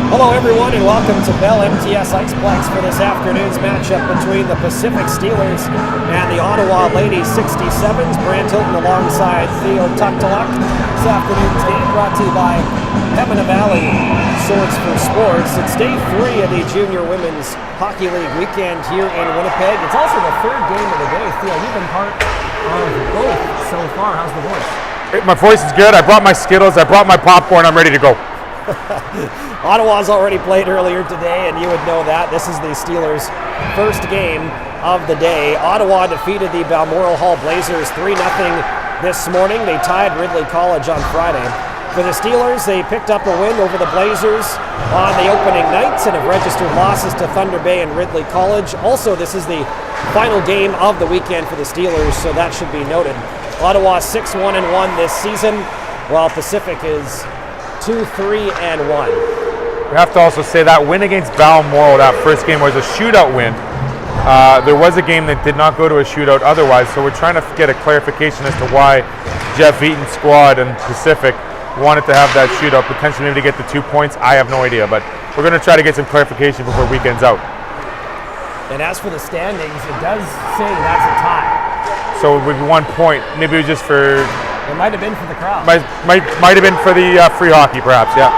Hello everyone and welcome to Bell MTS Iceplex for this afternoon's matchup between the Pacific Steelers and the Ottawa Ladies 67's. Brant Hilton alongside Theo Tuktaluk. This afternoon's game brought to you by Pembina Valley Swords for Sports. It's day 3 of the Junior Women's Hockey League weekend here in Winnipeg. It's also the third game of the day. Theo, you've been part of both so far. How's the voice? My voice is good. I brought my Skittles. I brought my popcorn. I'm ready to go. Ottawa's already played earlier today, and you would know that. This is the Steelers' first game of the day. Ottawa defeated the Balmoral Hall Blazers 3-0 this morning. They tied Ridley College on Friday. For the Steelers, they picked up a win over the Blazers on the opening nights and have registered losses to Thunder Bay and Ridley College. Also, this is the final game of the weekend for the Steelers, so that should be noted. Ottawa 6-1-1 this season, while Pacific is 2-3-1. We have to also say that win against Balmoral, that first game, was a shootout win. There was a game that did not go to a shootout otherwise, so we're trying to get a clarification as to why Jeff Eaton's squad and Pacific wanted to have that shootout, potentially maybe to get the 2 points. I have no idea, but we're going to try to get some clarification before weekend's out. And as for the standings, it does say that's a tie. So it would be 1 point. Maybe it was just for... It might have been for the crowd. Might have been for the free hockey, perhaps, yeah.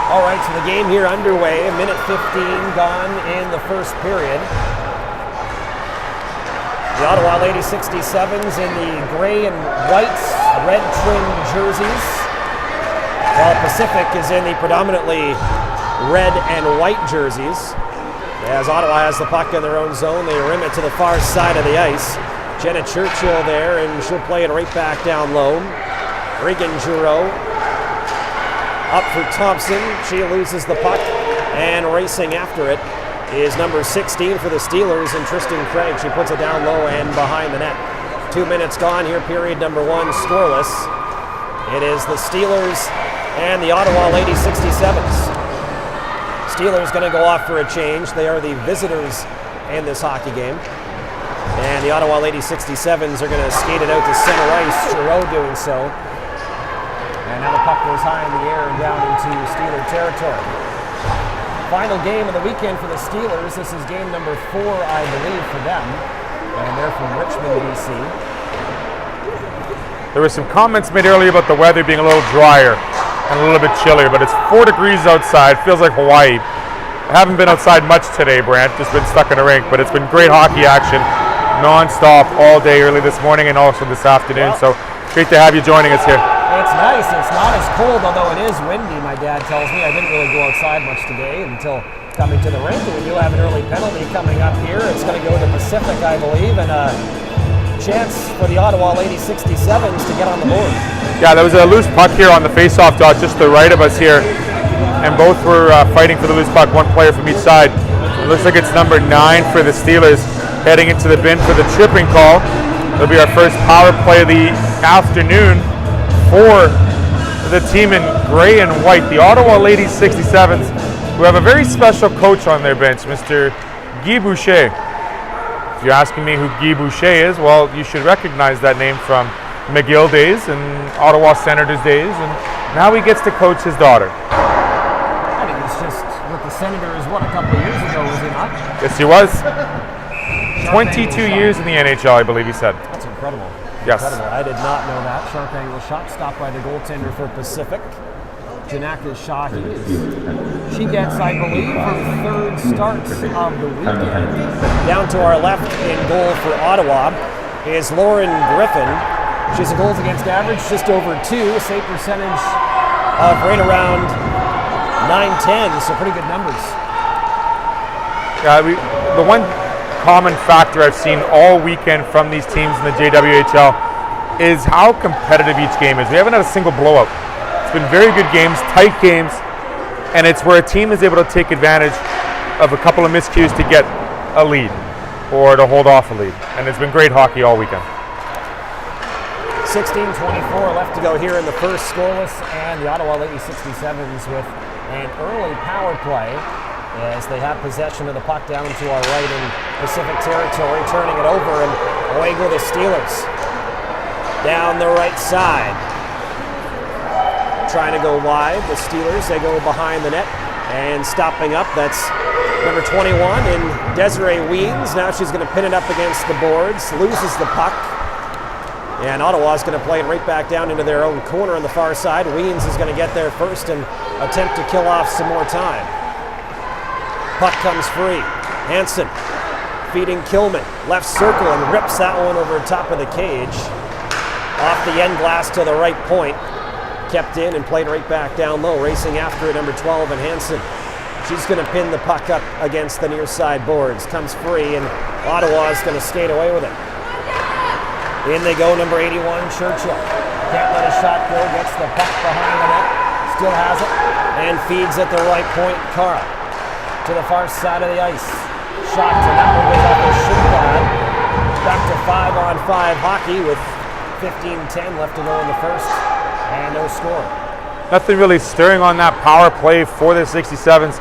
All right, so the game here underway. A minute 15 gone in the first period. The Ottawa Lady 67's in the gray and white red trimmed jerseys, while Pacific is in the predominantly red and white jerseys. As Ottawa has the puck in their own zone, they rim it to the far side of the ice. Jenna Churchill there, and she'll play it right back down low. Regan Giroux up for Thompson. She loses the puck, and racing after it is number 16 for the Steelers, and Tristan Craig. She puts it down low and behind the net. 2 minutes gone here, period number 1, scoreless. It is the Steelers and the Ottawa Lady 67's. Steelers going to go off for a change. They are the visitors in this hockey game. And the Ottawa Lady 67's are going to skate it out to center ice. Giroux doing so. And now the puck goes high in the air and down into Steeler territory. Final game of the weekend for the Steelers. This is game number 4, I believe, for them. And they're from Richmond, BC. There were some comments made earlier about the weather being a little drier and a little bit chillier, but it's 4 degrees outside. Feels like Hawaii. I haven't been outside much today, Brant. Just been stuck in the rink, but it's been great hockey action non-stop all day, early this morning and also this afternoon. So great to have you joining us here. It's nice. It's not as cold, although it is windy, my dad tells me. I didn't really go outside much today until coming to the rink. And we do have an early penalty coming up here. It's going to go to Pacific, I believe, and a chance for the Ottawa Lady 67's to get on the board. Yeah, there was a loose puck here on the face-off dot just to the right of us here, and both were fighting for the loose puck, one player from each side. It looks like it's number 9 for the Steelers heading into the bin for the tripping call. It'll be our first power play of the afternoon for the team in gray and white, the Ottawa Ladies 67's, who have a very special coach on their bench, Mr. Guy Boucher. If you're asking me who Guy Boucher is, well, you should recognize that name from McGill days and Ottawa Senators days, and now he gets to coach his daughter. I think he was just with the Senators, what, a couple of years ago, was he not? Yes, he was. 22 years in the NHL, I believe he said. That's incredible. Yes. Incredible. I did not know that. Sharp angle shot stopped by the goaltender for Pacific. Janaka Shahi. She gets, I believe, her 3rd start of the weekend. Down to our left in goal for Ottawa is Lauren Griffin. She's a goals against average just over 2, save percentage of right around 9-10, so pretty good numbers. Yeah, the one common factor I've seen all weekend from these teams in the JWHL is how competitive each game is. We haven't had a single blowout. It's been very good games, tight games, and it's where a team is able to take advantage of a couple of miscues to get a lead or to hold off a lead. And it's been great hockey all weekend. 16:24 left to go here in the first, scoreless, and the Ottawa Lady 67's with an early power play as they have possession of the puck down to our right in Pacific territory, turning it over, and away go the Steelers. Down the right side. trying to go wide. The Steelers, they go behind the net. And stopping up, that's number 21 in Desiree Weens. Now she's going to pin it up against the boards, loses the puck. And Ottawa's going to play it right back down into their own corner on the far side. Weens is going to get there first and attempt to kill off some more time. Puck comes free. Hansen feeding Kilman. Left circle and rips that one over top of the cage. Off the end glass to the right point. Kept in and played right back down low. Racing after it, number 12 and Hansen. She's going to pin the puck up against the near side boards. Comes free and Ottawa's going to skate away with it. In they go, number 81, Churchill. Can't let a shot go, gets the puck behind the net. Still has it and feeds at the right point. Cara to the far side of the ice. Shot to that one goes off the shin pad. Back to 5-on-5 hockey with 15-10 left to go in the first. And no score. Nothing really stirring on that power play for the 67s.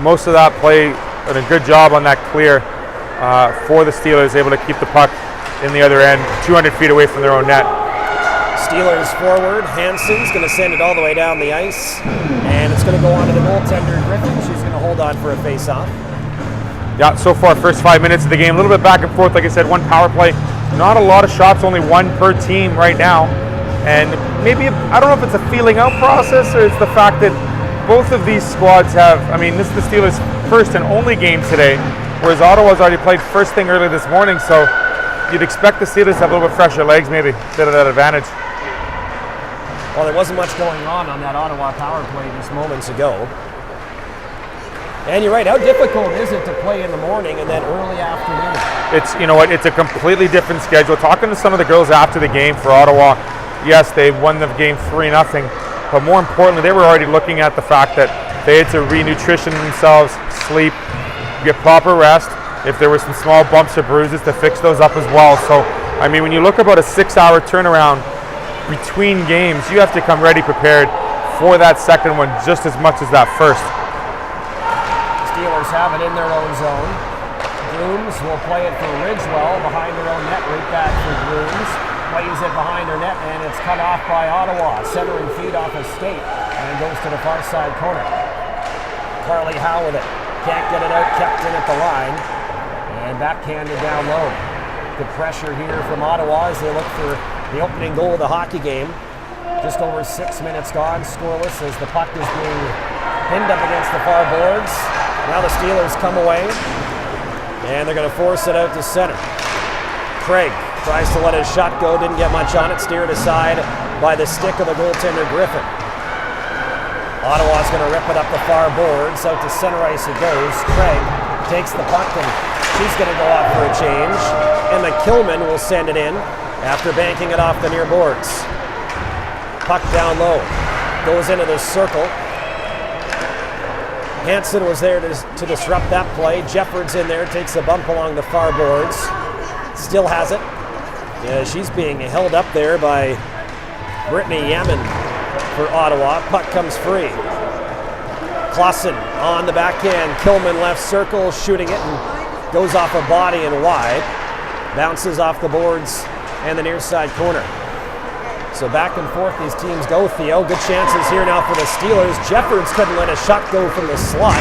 Most of that play, and a good job on that clear for the Steelers, able to keep the puck in the other end, 200 feet away from their own net. Steelers forward. Hansen's going to send it all the way down the ice. And it's going to go on to the goaltender, Griffin. She's going to hold on for a face-off. Yeah, so far, first 5 minutes of the game, a little bit back and forth. Like I said, one power play. Not a lot of shots, only one per team right now. And maybe, I don't know if it's a feeling out process or it's the fact that both of these squads have, I mean, this is the Steelers' first and only game today, whereas Ottawa's already played first thing early this morning, so you'd expect the Steelers to have a little bit fresher legs, maybe, bit of that advantage. Well, there wasn't much going on that Ottawa power play just moments ago. And you're right, how difficult is it to play in the morning and then early afternoon? It's, you know what, it's a completely different schedule. Talking to some of the girls after the game for Ottawa, yes, they won the game 3-0, but more importantly, they were already looking at the fact that they had to re-nutrition themselves, sleep, get proper rest. If there were some small bumps or bruises, to fix those up as well. So, I mean, when you look about a 6-hour turnaround between games, you have to come ready prepared for that second one just as much as that first. Steelers have it in their own zone. Grooms will play it for Ridgewell behind their own net, right back for Grooms. Plays it behind her net, and it's cut off by Ottawa. Centering feed off a skate, and it goes to the far side corner. Carly Howe with it. Can't get it out, kept in at the line, and backhanded down low. Good pressure here from Ottawa as they look for the opening goal of the hockey game. Just over 6 minutes gone, scoreless as the puck is being pinned up against the far boards. Now the Steelers come away, and they're going to force it out to center. Craig tries to let his shot go, didn't get much on it, steered aside by the stick of the goaltender Griffin. Ottawa's going to rip it up the far boards, out to center ice it goes. Craig takes the puck and she's going to go off for a change. And McKillman will send it in after banking it off the near boards. Puck down low, goes into the circle. Hansen was there to disrupt that play. Jeffords in there, takes a bump along the far boards. Still has it. Yeah, she's being held up there by Brittany Yaman for Ottawa. Puck comes free. Clausen on the backhand. Kilman left circle, shooting it and goes off a body and wide. Bounces off the boards and the near side corner. So back and forth these teams go, Theo. Good chances here now for the Steelers. Jeffords couldn't let a shot go from the slot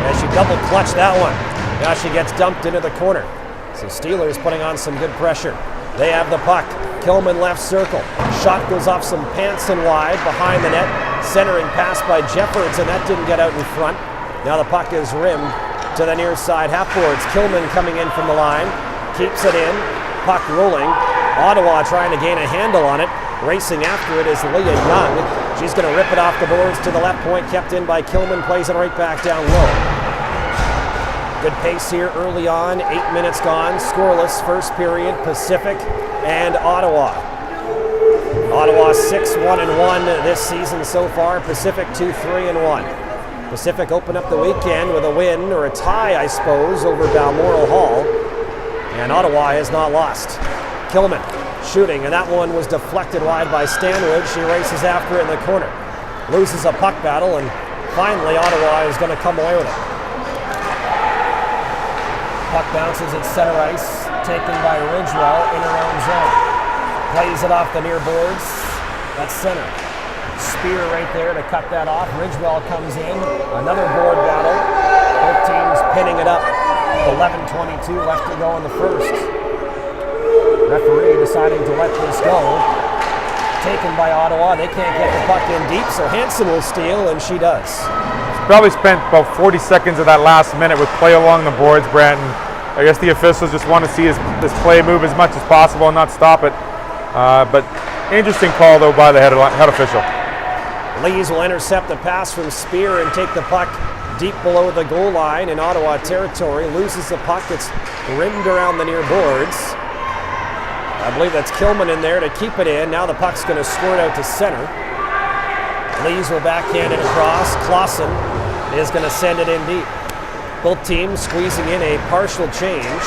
as she double clutched that one. Now she gets dumped into the corner. So Steelers putting on some good pressure. They have the puck. Kilman left circle. Shot goes off some pants and wide behind the net. Centering pass by Jeffords, and that didn't get out in front. Now the puck is rimmed to the near side half boards. Kilman coming in from the line. Keeps it in. Puck rolling. Ottawa trying to gain a handle on it. Racing after it is Leah Young. She's going to rip it off the boards to the left point. Kept in by Kilman. Plays it right back down low. Good pace here early on. 8 minutes gone. Scoreless first period. Pacific and Ottawa. Ottawa 6-1-1 this season so far. Pacific 2-3-1. Pacific opened up the weekend with a win, or a tie, I suppose, over Balmoral Hall. And Ottawa has not lost. Kilman shooting, and that one was deflected wide by Stanwood. She races after it in the corner. Loses a puck battle, and finally Ottawa is going to come away with it. Puck bounces at center ice, taken by Ridgewell in her own zone. Plays it off the near boards. That's center. Spear right there to cut that off. Ridgewell comes in. Another board battle. Both teams pinning it up. 11:22 left to go in the first. Referee deciding to let this go. Taken by Ottawa. They can't get the puck in deep, so Hansen will steal, and she does. Probably spent about 40 seconds of that last minute with play along the boards, Brandon. I guess the officials just want to see this play move as much as possible and not stop it. But interesting call, though, by the head official. Lees will intercept the pass from Spear and take the puck deep below the goal line in Ottawa territory. Loses the puck. It's rimmed around the near boards. I believe that's Kilman in there to keep it in. Now the puck's going to squirt out to center. Lees will backhand it across. Clausen is going to send it in deep. Both teams squeezing in a partial change.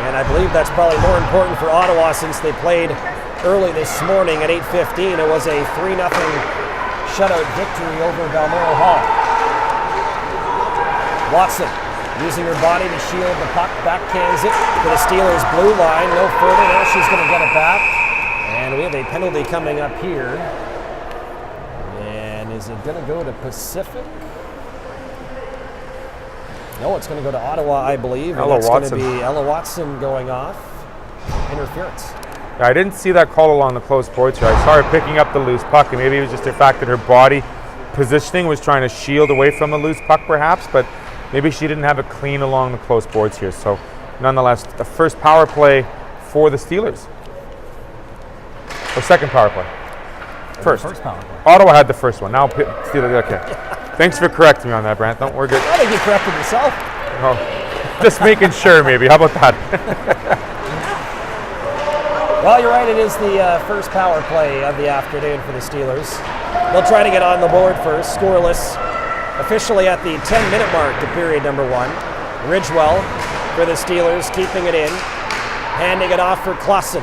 And I believe that's probably more important for Ottawa since they played early this morning at 8:15. It was a 3-0 shutout victory over Balmoral Hall. Watson using her body to shield the puck, backhands it to the Steelers' blue line. No further there. She's going to get it back. And we have a penalty coming up here. And is it going to go to Pacific? No, it's going to go to Ottawa, I believe. And that's going to be Ella Watson going off. Interference. I didn't see that call along the close boards here. I saw her picking up the loose puck, and maybe it was just the fact that her body positioning was trying to shield away from the loose puck, perhaps, but maybe she didn't have it clean along the close boards here. So, nonetheless, the first power play for the Steelers. Or second power play. First power play. Ottawa had the first one. Now Steelers. Okay. Thanks for correcting me on that, Brant. Don't worry. Good. I think you corrected yourself. Oh, just making sure, maybe. How about that? Well, you're right. It is the first power play of the afternoon for the Steelers. They'll try to get on the board first. Scoreless. Officially at the 10-minute mark to period number 1. Ridgewell for the Steelers, keeping it in. Handing it off for Clausen.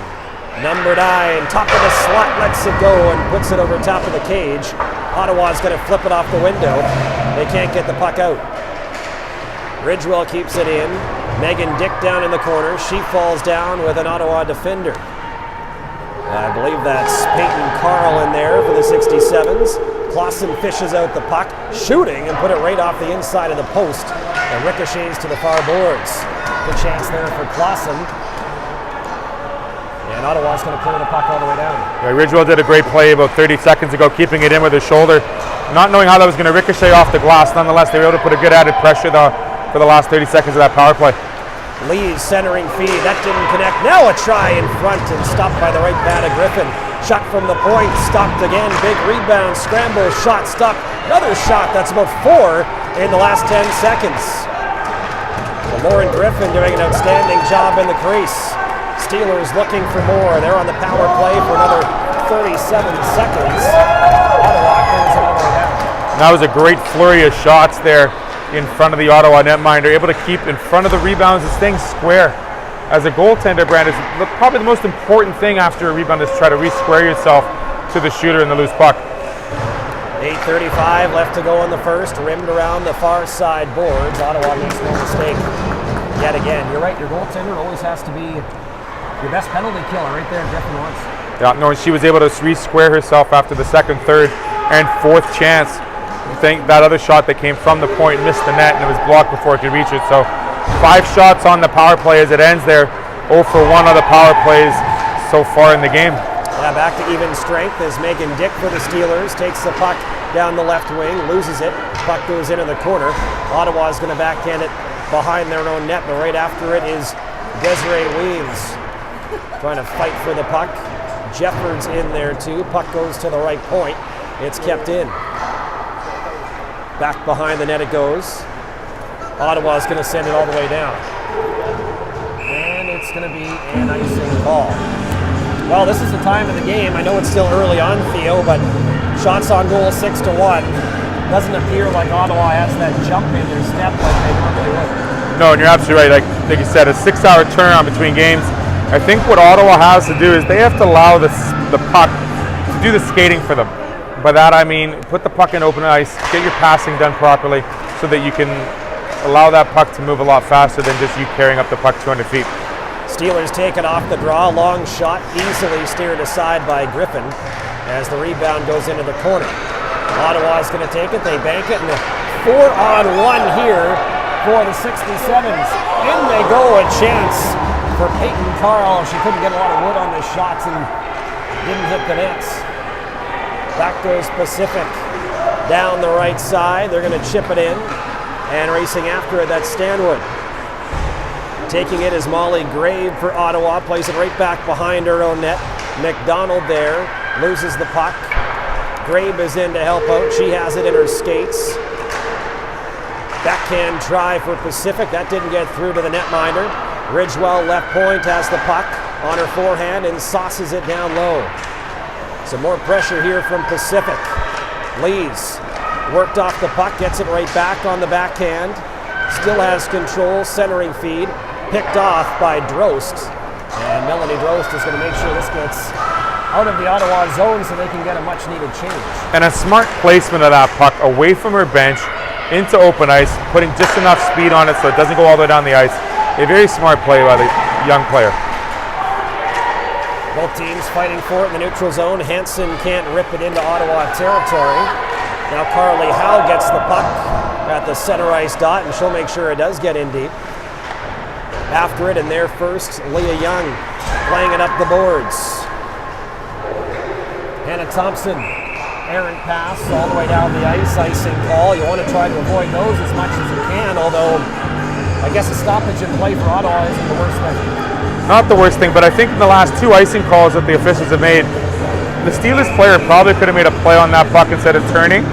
Number 9, top of the slot, lets it go and puts it over top of the cage. Ottawa's going to flip it off the window. They can't get the puck out. Ridgewell keeps it in. Megan Dick down in the corner. She falls down with an Ottawa defender. I believe that's Peyton Carl in there for the 67's. Clausen fishes out the puck, shooting, and put it right off the inside of the post. And ricochets to the far boards. Good chance there for Clausen. And Ottawa's going to clear the puck all the way down. Yeah, Ridgewell did a great play about 30 seconds ago, keeping it in with his shoulder. Not knowing how that was going to ricochet off the glass. Nonetheless, they were able to put a good added pressure for the last 30 seconds of that power play. Lee's centering feed. That didn't connect. Now a try in front and stopped by the right pad of Griffin. Shot from the point. Stopped again. Big rebound. Scramble. Shot. Stopped. Another shot. That's about 4 in the last 10 seconds. Well, Lauren Griffin doing an outstanding job in the crease. Steelers looking for more. They're on the power play for another 37 seconds. Ottawa clears it all the way down. That was a great flurry of shots there in front of the Ottawa netminder, able to keep in front of the rebounds and staying square. As a goaltender, Brand, is probably the most important thing after a rebound is try to re-square yourself to the shooter in the loose puck. 8:35 left to go in the first, rimmed around the far side boards. Ottawa makes no mistake yet again. You're right, your goaltender always has to be your best penalty killer right there, Griffin once. Yeah, no, she was able to re-square herself after the second, third, and fourth chance. I think that other shot that came from the point missed the net and it was blocked before it could reach it. So 5 shots on the power play as it ends there. 0 for 1 on the power plays so far in the game. Yeah, back to even strength as Megan Dick for the Steelers takes the puck down the left wing, loses it. Puck goes into the corner. Ottawa's going to backhand it behind their own net, but right after it is Desiree Weems trying to fight for the puck. Jeffords in there too. Puck goes to the right point. It's kept in. Back behind the net it goes. Ottawa's going to send it all the way down. And it's going to be an icing call. Well, this is the time of the game. I know it's still early on, Theo, but shots on goal 6-1. Doesn't appear like Ottawa has that jump in their step like they normally would. No, and you're absolutely right. Like you said, a 6-hour turnaround between games. I think what Ottawa has to do is they have to allow the puck to do the skating for them. By that I mean put the puck in open ice, get your passing done properly so that you can allow that puck to move a lot faster than just you carrying up the puck 200 feet. Steelers take it off the draw. Long shot, easily steered aside by Griffin. as the rebound goes into the corner. Ottawa's going to take it. They bank it, and 4-on-1 here for the 67's. In they go, a chance for Peyton Carl. She couldn't get a lot of wood on the shots and didn't hit the nets. Back goes Pacific down the right side. They're going to chip it in, and racing after it, that's Stanwood. Taking it is Molly Grave for Ottawa. Plays it right back behind her own net. McDonald there loses the puck. Grave is in to help out. She has it in her skates. Backhand try for Pacific. That didn't get through to the netminder. Ridgewell left point has the puck on her forehand and sauces it down low. Some more pressure here from Pacific. Lees worked off the puck, gets it right back on the backhand. Still has control, centering feed. Picked off by Drost. And Melanie Drost is going to make sure this gets out of the Ottawa zone so they can get a much needed change. And a smart placement of that puck away from her bench into open ice, putting just enough speed on it so it doesn't go all the way down the ice. A very smart play by the young player. Both teams fighting for it in the neutral zone. Hansen can't rip it into Ottawa territory. Now Carly Howe gets the puck at the center ice dot, and she'll make sure it does get in deep. After it, and there first, Leah Young playing it up the boards. Hannah Thompson, errant pass all the way down the ice, icing call. You want to try to avoid those as much as you can, although I guess a stoppage in play for Ottawa isn't the worst thing. Not the worst thing, but I think in the last two icing calls that the officials have made, the Steelers player probably could have made a play on that puck instead of turning.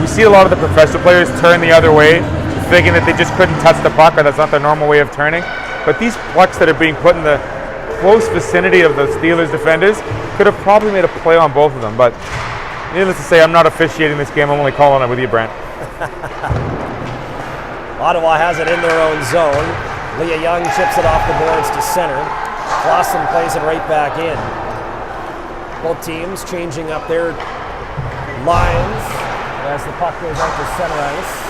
We see a lot of the professional players turn the other way, thinking that they just couldn't touch the puck, or that's not their normal way of turning. But these pucks that are being put in the close vicinity of the Steelers defenders could have probably made a play on both of them. But needless to say, I'm not officiating this game. I'm only calling it with you, Brent. Ottawa has it in their own zone. Leah Young chips it off the boards to center. Clausen plays it right back in. Both teams changing up their lines as the puck goes out to center ice.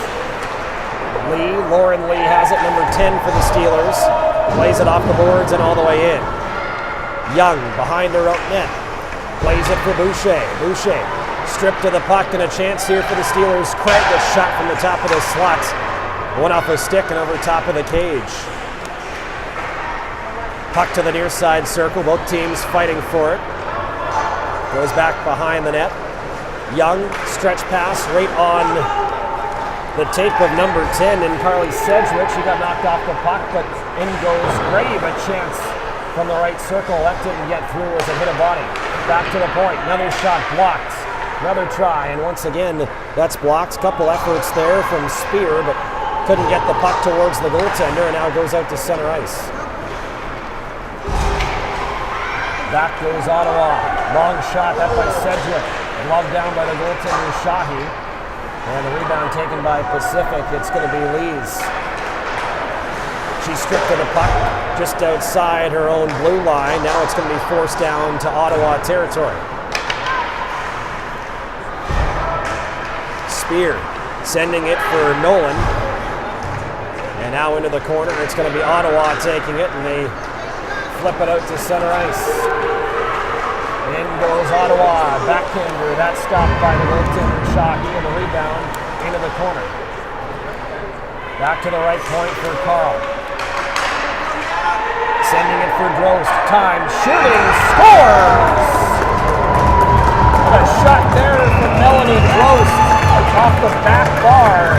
Lauren Lee has it, number 10 for the Steelers. Plays it off the boards and all the way in. Young behind her own net. Plays it for Boucher. Boucher stripped to the puck, and a chance here for the Steelers. Craig, a shot from the top of the slot. One off a stick and over top of the cage. Puck to the near side circle. Both teams fighting for it. Goes back behind the net. Young, stretch pass right on the tape of number 10 in Carly Sedgwick. She got knocked off the puck, but in goes Grave. A chance from the right circle. That didn't get through as it hit a body. Back to the point. Another shot blocked. Another try, and once again, that's blocked. Couple efforts there from Spear, but couldn't get the puck towards the goaltender, and now goes out to center ice. Back goes Ottawa. Long shot, that by Sedgwick. Gloved down by the goaltender, Shahi. And the rebound taken by Pacific. It's going to be Lees. She stripped of the puck just outside her own blue line. Now it's going to be forced down to Ottawa territory. Spear sending it for Nolan. And now into the corner. It's going to be Ottawa taking it, and they flip it out to center ice. In goes Ottawa, backhander, that's stopped by the goaltender Shahi, and the rebound into the corner. Back to the right point for Carl. Sending it for Drost, time, shooting, scores! What a shot there from Melanie Drost off the back bar.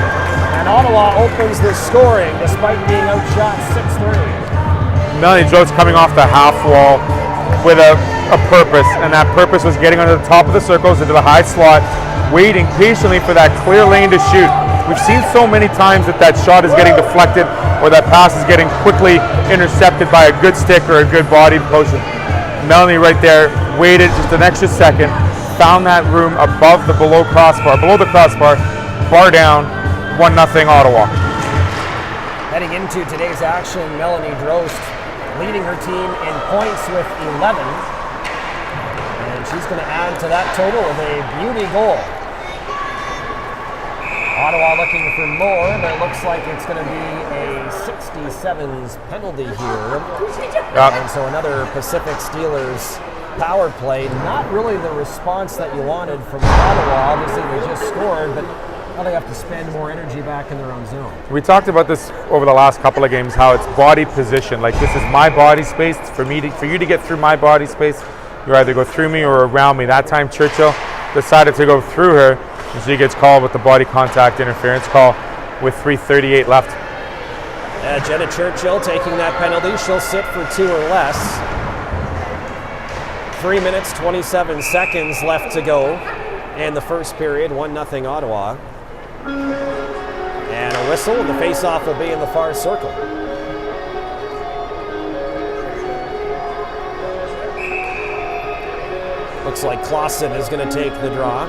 And Ottawa opens the scoring despite being outshot 6-3. Melanie Drost coming off the half wall with a purpose, and that purpose was getting under the top of the circles into the high slot, waiting patiently for that clear lane to shoot. We've seen so many times that shot is getting deflected, or that pass is getting quickly intercepted by a good stick or a good body potion. Melanie right there waited just an extra second, found that room above the below the crossbar, bar down, 1-0 Ottawa. Heading into today's action, Melanie Drost leading her team in points with 11. And she's going to add to that total with a beauty goal. Ottawa looking for more, but it looks like it's going to be a 67's penalty here. And so another Pacific Steelers power play. Not really the response that you wanted from Ottawa. Obviously, they just scored, but now they have to spend more energy back in their own zone. We talked about this over the last couple of games, how it's body position. Like, this is my body space. For you to get through my body space, you either go through me or around me. That time, Churchill decided to go through her, and she gets called with the body contact interference call with 3:38 left. Jenna Churchill taking that penalty. She'll sit for 2 or less. 3 minutes, 27 seconds left to go in the first period. 1-0 Ottawa. And a whistle. The face-off will be in the far circle. Looks like Clausen is going to take the draw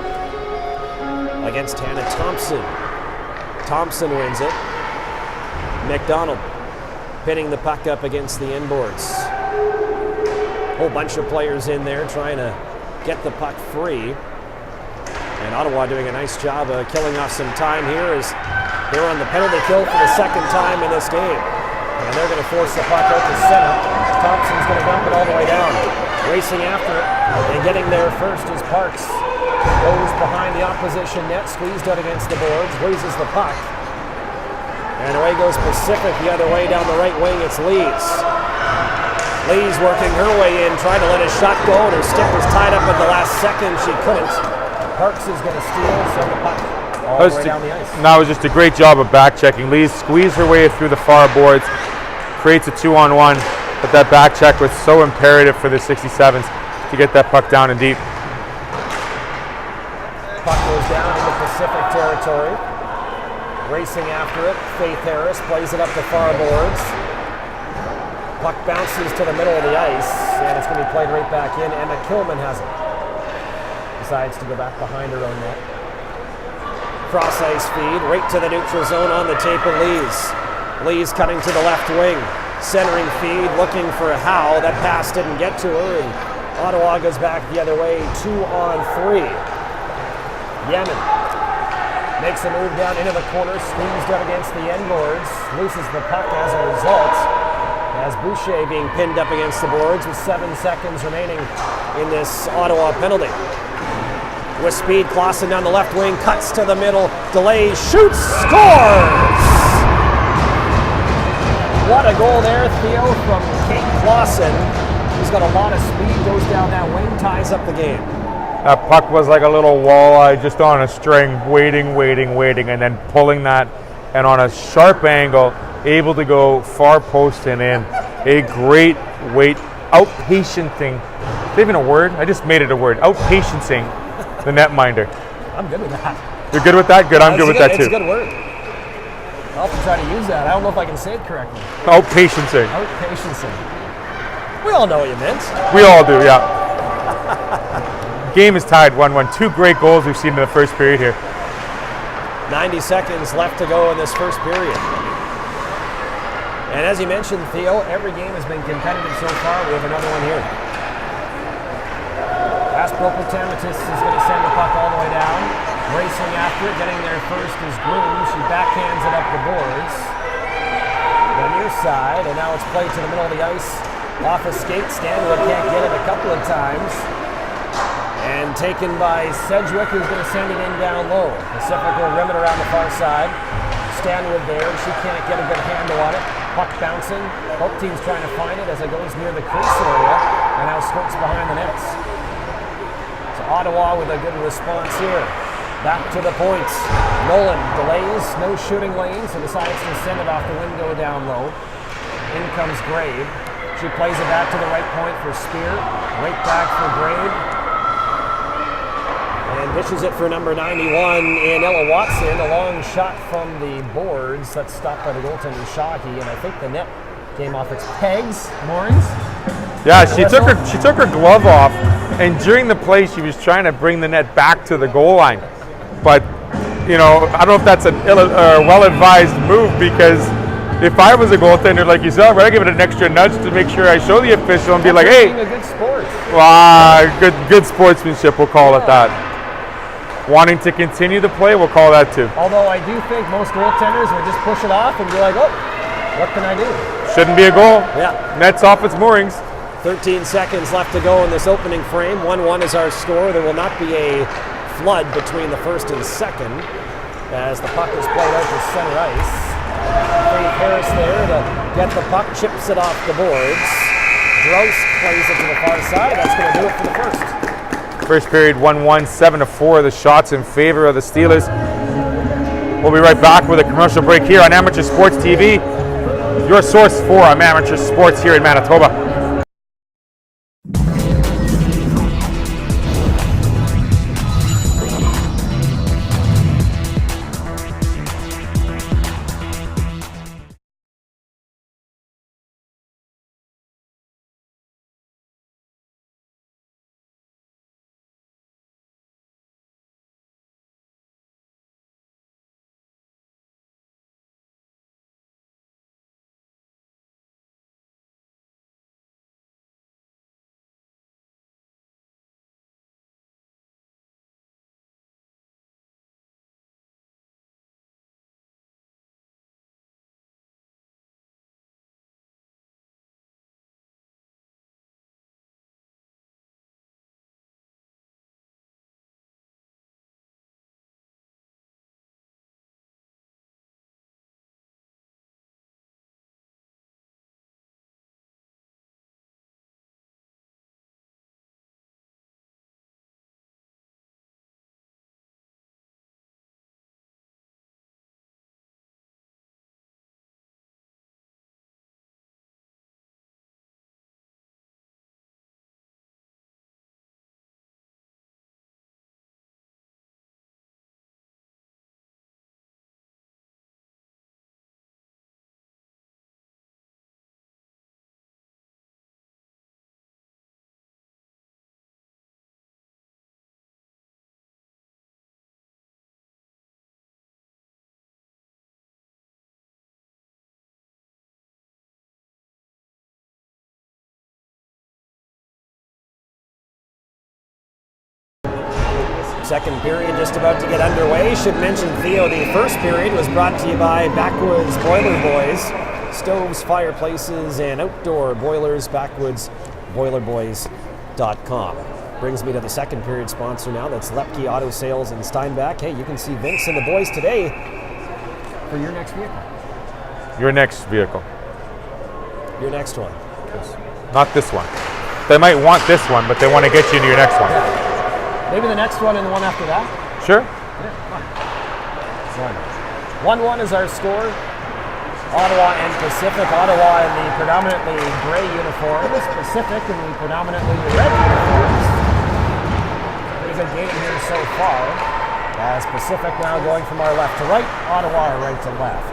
against Hannah Thompson. Thompson wins it. McDonald pinning the puck up against the inboards. Whole bunch of players in there trying to get the puck free. And Ottawa doing a nice job of killing off some time here as they're on the penalty kill for the second time in this game. And they're going to force the puck out to center. Thompson's going to dump it all the way down. Racing after it and getting there first is Parks. Goes behind the opposition net, squeezed out against the boards, loses the puck. And away goes Pacific the other way down the right wing. It's Lees. Lees working her way in, trying to let his shot go, and her stick was tied up at the last second. She couldn't. Parks is going to steal, send the puck all the way down the ice. That was just a great job of back checking. Lees squeezed her way through the far boards, creates a 2-on-1, but that back check was so imperative for the 67's to get that puck down and deep. Puck goes down into Pacific territory. Racing after it, Faith Harris plays it up the far boards. Puck bounces to the middle of the ice, and it's going to be played right back in. Emma Kilman has it. Decides to go back behind her own net. Cross ice feed, right to the neutral zone on the tape of Lees. Lees cutting to the left wing. Centering feed, looking for a Howe. That pass didn't get to her, and Ottawa goes back the other way, 2-on-3. Yemen makes a move down into the corner, squeezed out against the end boards, loses the puck as a result. As Boucher being pinned up against the boards with 7 seconds remaining in this Ottawa penalty. With speed, Clausen down the left wing, cuts to the middle, delays, shoots, scores! What a goal there, Theo, from Kate Clausen. He's got a lot of speed, goes down that wing, ties up the game. That puck was like a little walleye just on a string, waiting, and then pulling that, and on a sharp angle, able to go far post and in. A great weight, outpatienting. Is that even a word? I just made it a word. Outpatiencing the netminder. I'm good with that. You're good with that? Good, I'm good with that too. It's a good word. I'll have to try to use that. I don't know if I can say it correctly. Outpatiencing. Outpatiencing. We all know what you meant. We all do, yeah. Game is tied 1-1. 2 great goals we've seen in the first period here. 90 seconds left to go in this first period. And as you mentioned, Theo, every game has been competitive so far. We have another one here. Aspropotamotis is going to send the puck all the way down. Racing after it, getting there first is Groom. She backhands it up the boards. The near side, and now it's played to the middle of the ice. Off a skate, Stanwood can't get it a couple of times. And taken by Sedgwick, who's going to send it in down low. Pacific will rim it around the far side. Stanwood there, she can't get a good handle on it. Puck bouncing. Both teams trying to find it as it goes near the crease area and now skirts behind the nets. So Ottawa with a good response here. Back to the points. Nolan delays, no shooting lane, so decides to send it off the window down low. In comes Grade. She plays it back to the right point for Spear. Right back for Grade. And dishes it for number 91 in Ella Watson. A long shot from the boards. That's stopped by the goaltender Shockey, and I think the net came off its pegs. Moorings? Yeah, she took her glove off, and during the play she was trying to bring the net back to the goal line. But, you know, I don't know if that's a well-advised move, because if I was a goaltender like yourself, I'd give it an extra nudge to make sure I show the official and be like, hey, being a good sport. Good sportsmanship, we'll call it that. Wanting to continue the play, we'll call that too. Although I do think most goaltenders would just push it off and be like, oh, what can I do? Shouldn't be a goal. Yeah. Net's off its moorings. 13 seconds left to go in this opening frame. 1-1 is our score. There will not be a flood between the first and second as the puck is played out to center ice. Faith Harris there to get the puck, chips it off the boards. Drost plays it to the far side. That's going to do it for the first. First period 1-1, 7-4. The shots in favor of the Steelers. We'll be right back with a commercial break here on Amateur Sports TV, your source for amateur sports here in Manitoba. Second period just about to get underway. Should mention, Theo, the first period was brought to you by Backwoods Boiler Boys. Stoves, fireplaces, and outdoor boilers. BackwoodsBoilerBoys.com. Brings me to the second period sponsor now. That's Lepke Auto Sales in Steinbach. Hey, you can see Vince and the boys today for your next vehicle. Your next vehicle. Your next one. Yes. Not this one. They might want this one, but they want to get you into your next one. Yeah. Maybe the next one and the one after that? Sure. Yeah, 1-1 is our score. Ottawa and Pacific. Ottawa in the predominantly gray uniforms. Pacific in the predominantly red uniforms. Pretty good game here so far. As Pacific now going from our left to right, Ottawa right to left.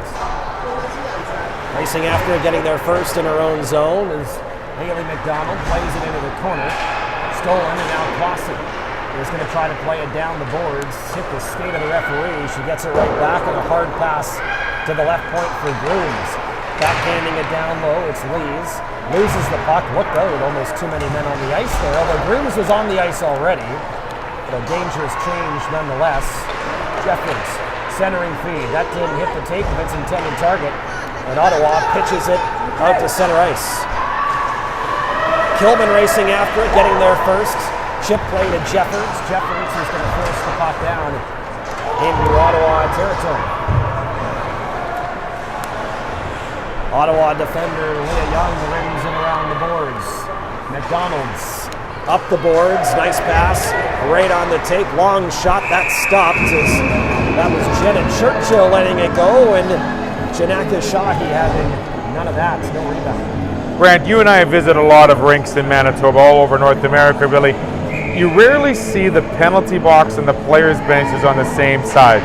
Racing after getting there first in her own zone is Haley McDonald. Plays it into the corner. Stolen and now Clausen is going to try to play it down the boards, hit the skate of the referee. She gets it right back on a hard pass to the left point for Grooms. Backhanding it down low, it's Lees. Loses the puck, looked out, almost too many men on the ice there, although Grooms was on the ice already. But a dangerous change nonetheless. Jeffers, centering feed. That didn't hit the tape of its intended target. And Ottawa pitches it out to center ice. Kilman racing after it, getting there first. Chip play to Jeffers. Jeffers is going to force the puck down into Ottawa territory. Ottawa defender Leah Young rings it around the boards. McDonald's up the boards. Nice pass right on the take. Long shot. That stopped. That was Jenna Churchill letting it go, and Janaka Shahi having none of that. No rebound. Grant, you and I have visited a lot of rinks in Manitoba, all over North America, really. You rarely see the penalty box and the players' benches on the same side.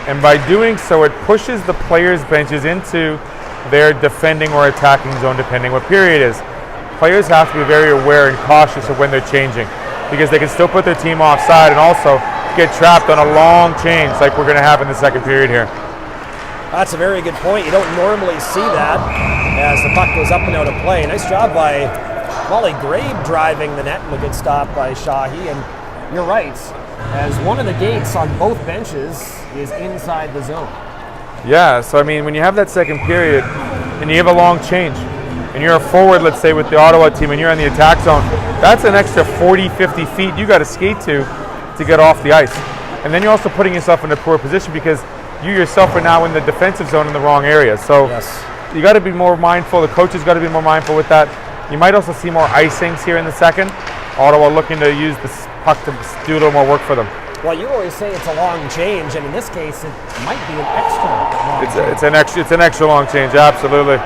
And by doing so, it pushes the players' benches into their defending or attacking zone, depending what period it is. Players have to be very aware and cautious of when they're changing, because they can still put their team offside and also get trapped on a long change like we're going to have in the second period here. That's a very good point. You don't normally see that as the puck goes up and out of play. Nice job by Molly Grabe driving the net, and a good stop by Shahi. And you're right, as one of the gates on both benches is inside the zone. Yeah, so I mean, when you have that second period and you have a long change, and you're a forward, let's say, with the Ottawa team, and you're in the attack zone, that's an extra 40, 50 feet you got to skate to get off the ice. And then you're also putting yourself in a poor position because you yourself are now in the defensive zone in the wrong area. So you got to be more mindful. The coaches got to be more mindful with that. You might also see more icings here in the second. Ottawa looking to use the puck to do a little more work for them. Well, you always say it's a long change, and in this case, it might be an extra long change. It's an extra long change, absolutely.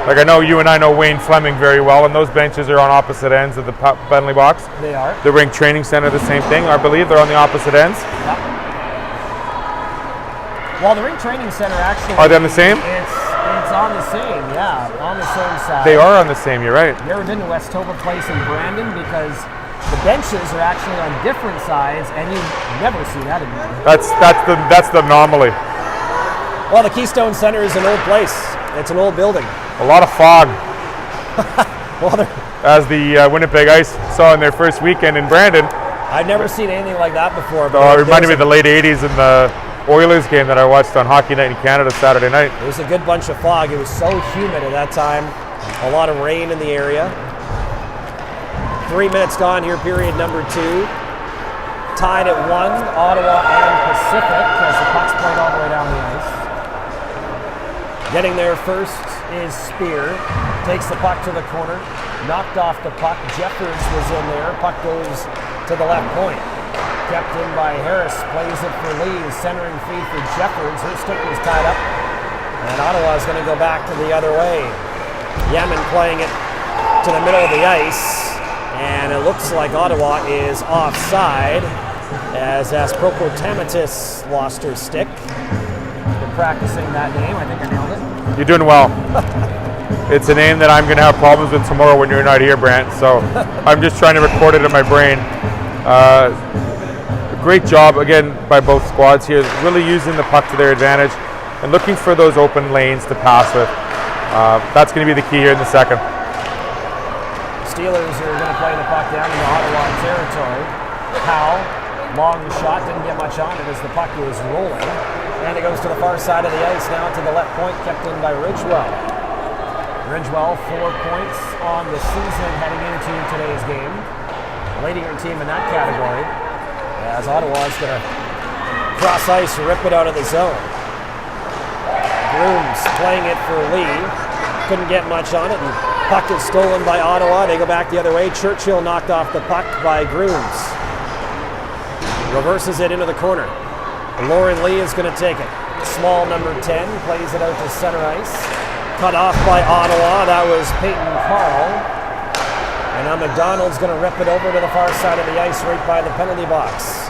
Like I know you and I know Wayne Fleming very well, and those benches are on opposite ends of the penalty box. They are. The Rink Training Center, the same thing. I believe they're on the opposite ends. Yep. Well, the Rink Training Center actually. Are they on the same? It's on the same, yeah, on the same side. They are on the same. You're right. Never been to Westova Place in Brandon because the benches are actually on different sides, and you never see that anymore. That's the anomaly. Well, the Keystone Center is an old place. It's an old building. A lot of fog. Well, as the Winnipeg Ice saw in their first weekend in Brandon. I've never seen anything like that before. It reminded me of the late 80s in the Oilers game that I watched on Hockey Night in Canada Saturday night. It was a good bunch of fog. It was so humid at that time. A lot of rain in the area. 3 minutes gone here, period number 2. Tied at 1, Ottawa and Pacific as the puck's played all the way down the ice. Getting there first is Spear. Takes the puck to the corner. Knocked off the puck. Jeffords was in there. Puck goes to the left point. Kept in by Harris. Plays it for Lee. Centering feed for Jeffords. Her stick was tied up. And Ottawa is going to go back to the other way. Yemen playing it to the middle of the ice. And it looks like Ottawa is offside as Asprokotamatis lost her stick. Been practicing that name. I think I nailed it. You're doing well. It's a name that I'm going to have problems with tomorrow when you're not here, Brant. So I'm just trying to record it in my brain. Great job, again, by both squads here, really using the puck to their advantage and looking for those open lanes to pass with. That's going to be the key here in the second. Steelers are going to play the puck down into Ottawa territory. Powell, long shot, didn't get much on it as the puck was rolling. And it goes to the far side of the ice now to the left point, kept in by Ridgewell. Ridgewell, 4 points on the season heading into today's game. Leading her team in that category. As Ottawa is going to cross ice, rip it out of the zone. Grooms playing it for Lee. Couldn't get much on it, and puck is stolen by Ottawa. They go back the other way. Churchill knocked off the puck by Grooms. Reverses it into the corner. Lauren Lee is going to take it. Small number 10 plays it out to center ice. Cut off by Ottawa. That was Peyton Carl. And now McDonald's going to rip it over to the far side of the ice right by the penalty box.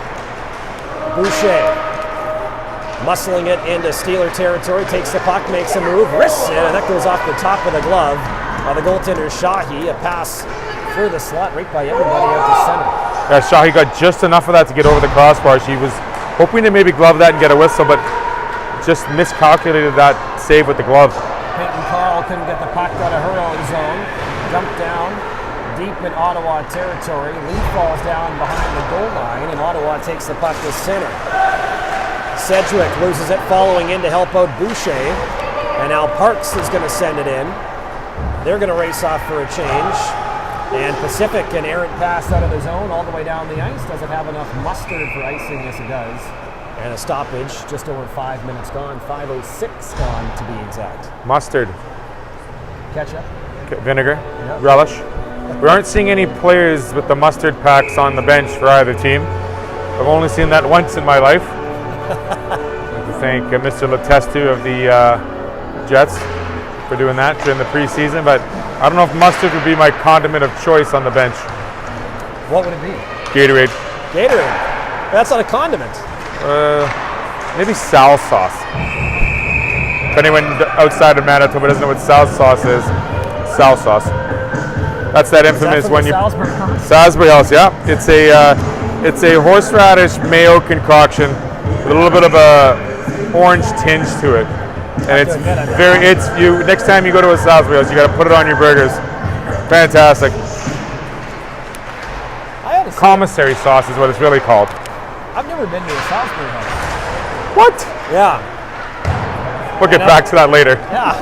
Boucher muscling it into Steeler territory, takes the puck, makes a move, wrists it, and that goes off the top of the glove by the goaltender Shahi. A pass through the slot right by everybody out to center. Yeah, Shahi got just enough of that to get over the crossbar. She was hoping to maybe glove that and get a whistle, but just miscalculated that save with the glove. Peyton Carl couldn't get the puck out of her own zone. Dumped down deep in Ottawa territory. Lee falls down behind the goal line, and Ottawa takes the puck to center. Sedgwick loses it, following in to help out Boucher. And now Parks is going to send it in. They're going to race off for a change. And Pacific, an errant pass out of the zone all the way down the ice. Does it have enough mustard for icing? Yes, it does. And a stoppage, just over 5 minutes gone. 5:06 gone to be exact. Mustard. Ketchup. Vinegar. Yep. Relish. We aren't seeing any players with the mustard packs on the bench for either team. I've only seen that once in my life. I'd like to thank Mr. Letestu of the Jets for doing that during the preseason, but I don't know if mustard would be my condiment of choice on the bench. What would it be? Gatorade. Gatorade. That's not a condiment. Maybe sal sauce. If anyone outside of Manitoba doesn't know what sal sauce is, sal sauce. That's that infamous when you Salisbury House, yeah. It's a horseradish mayo concoction with a little bit of a orange tinge to it, and next time you go to a Salisbury House, you got to put it on your burgers. Fantastic. Commissary sauce is what it's really called. I've never been to a Salisbury House. What? Yeah. We'll get back to that later. Yeah.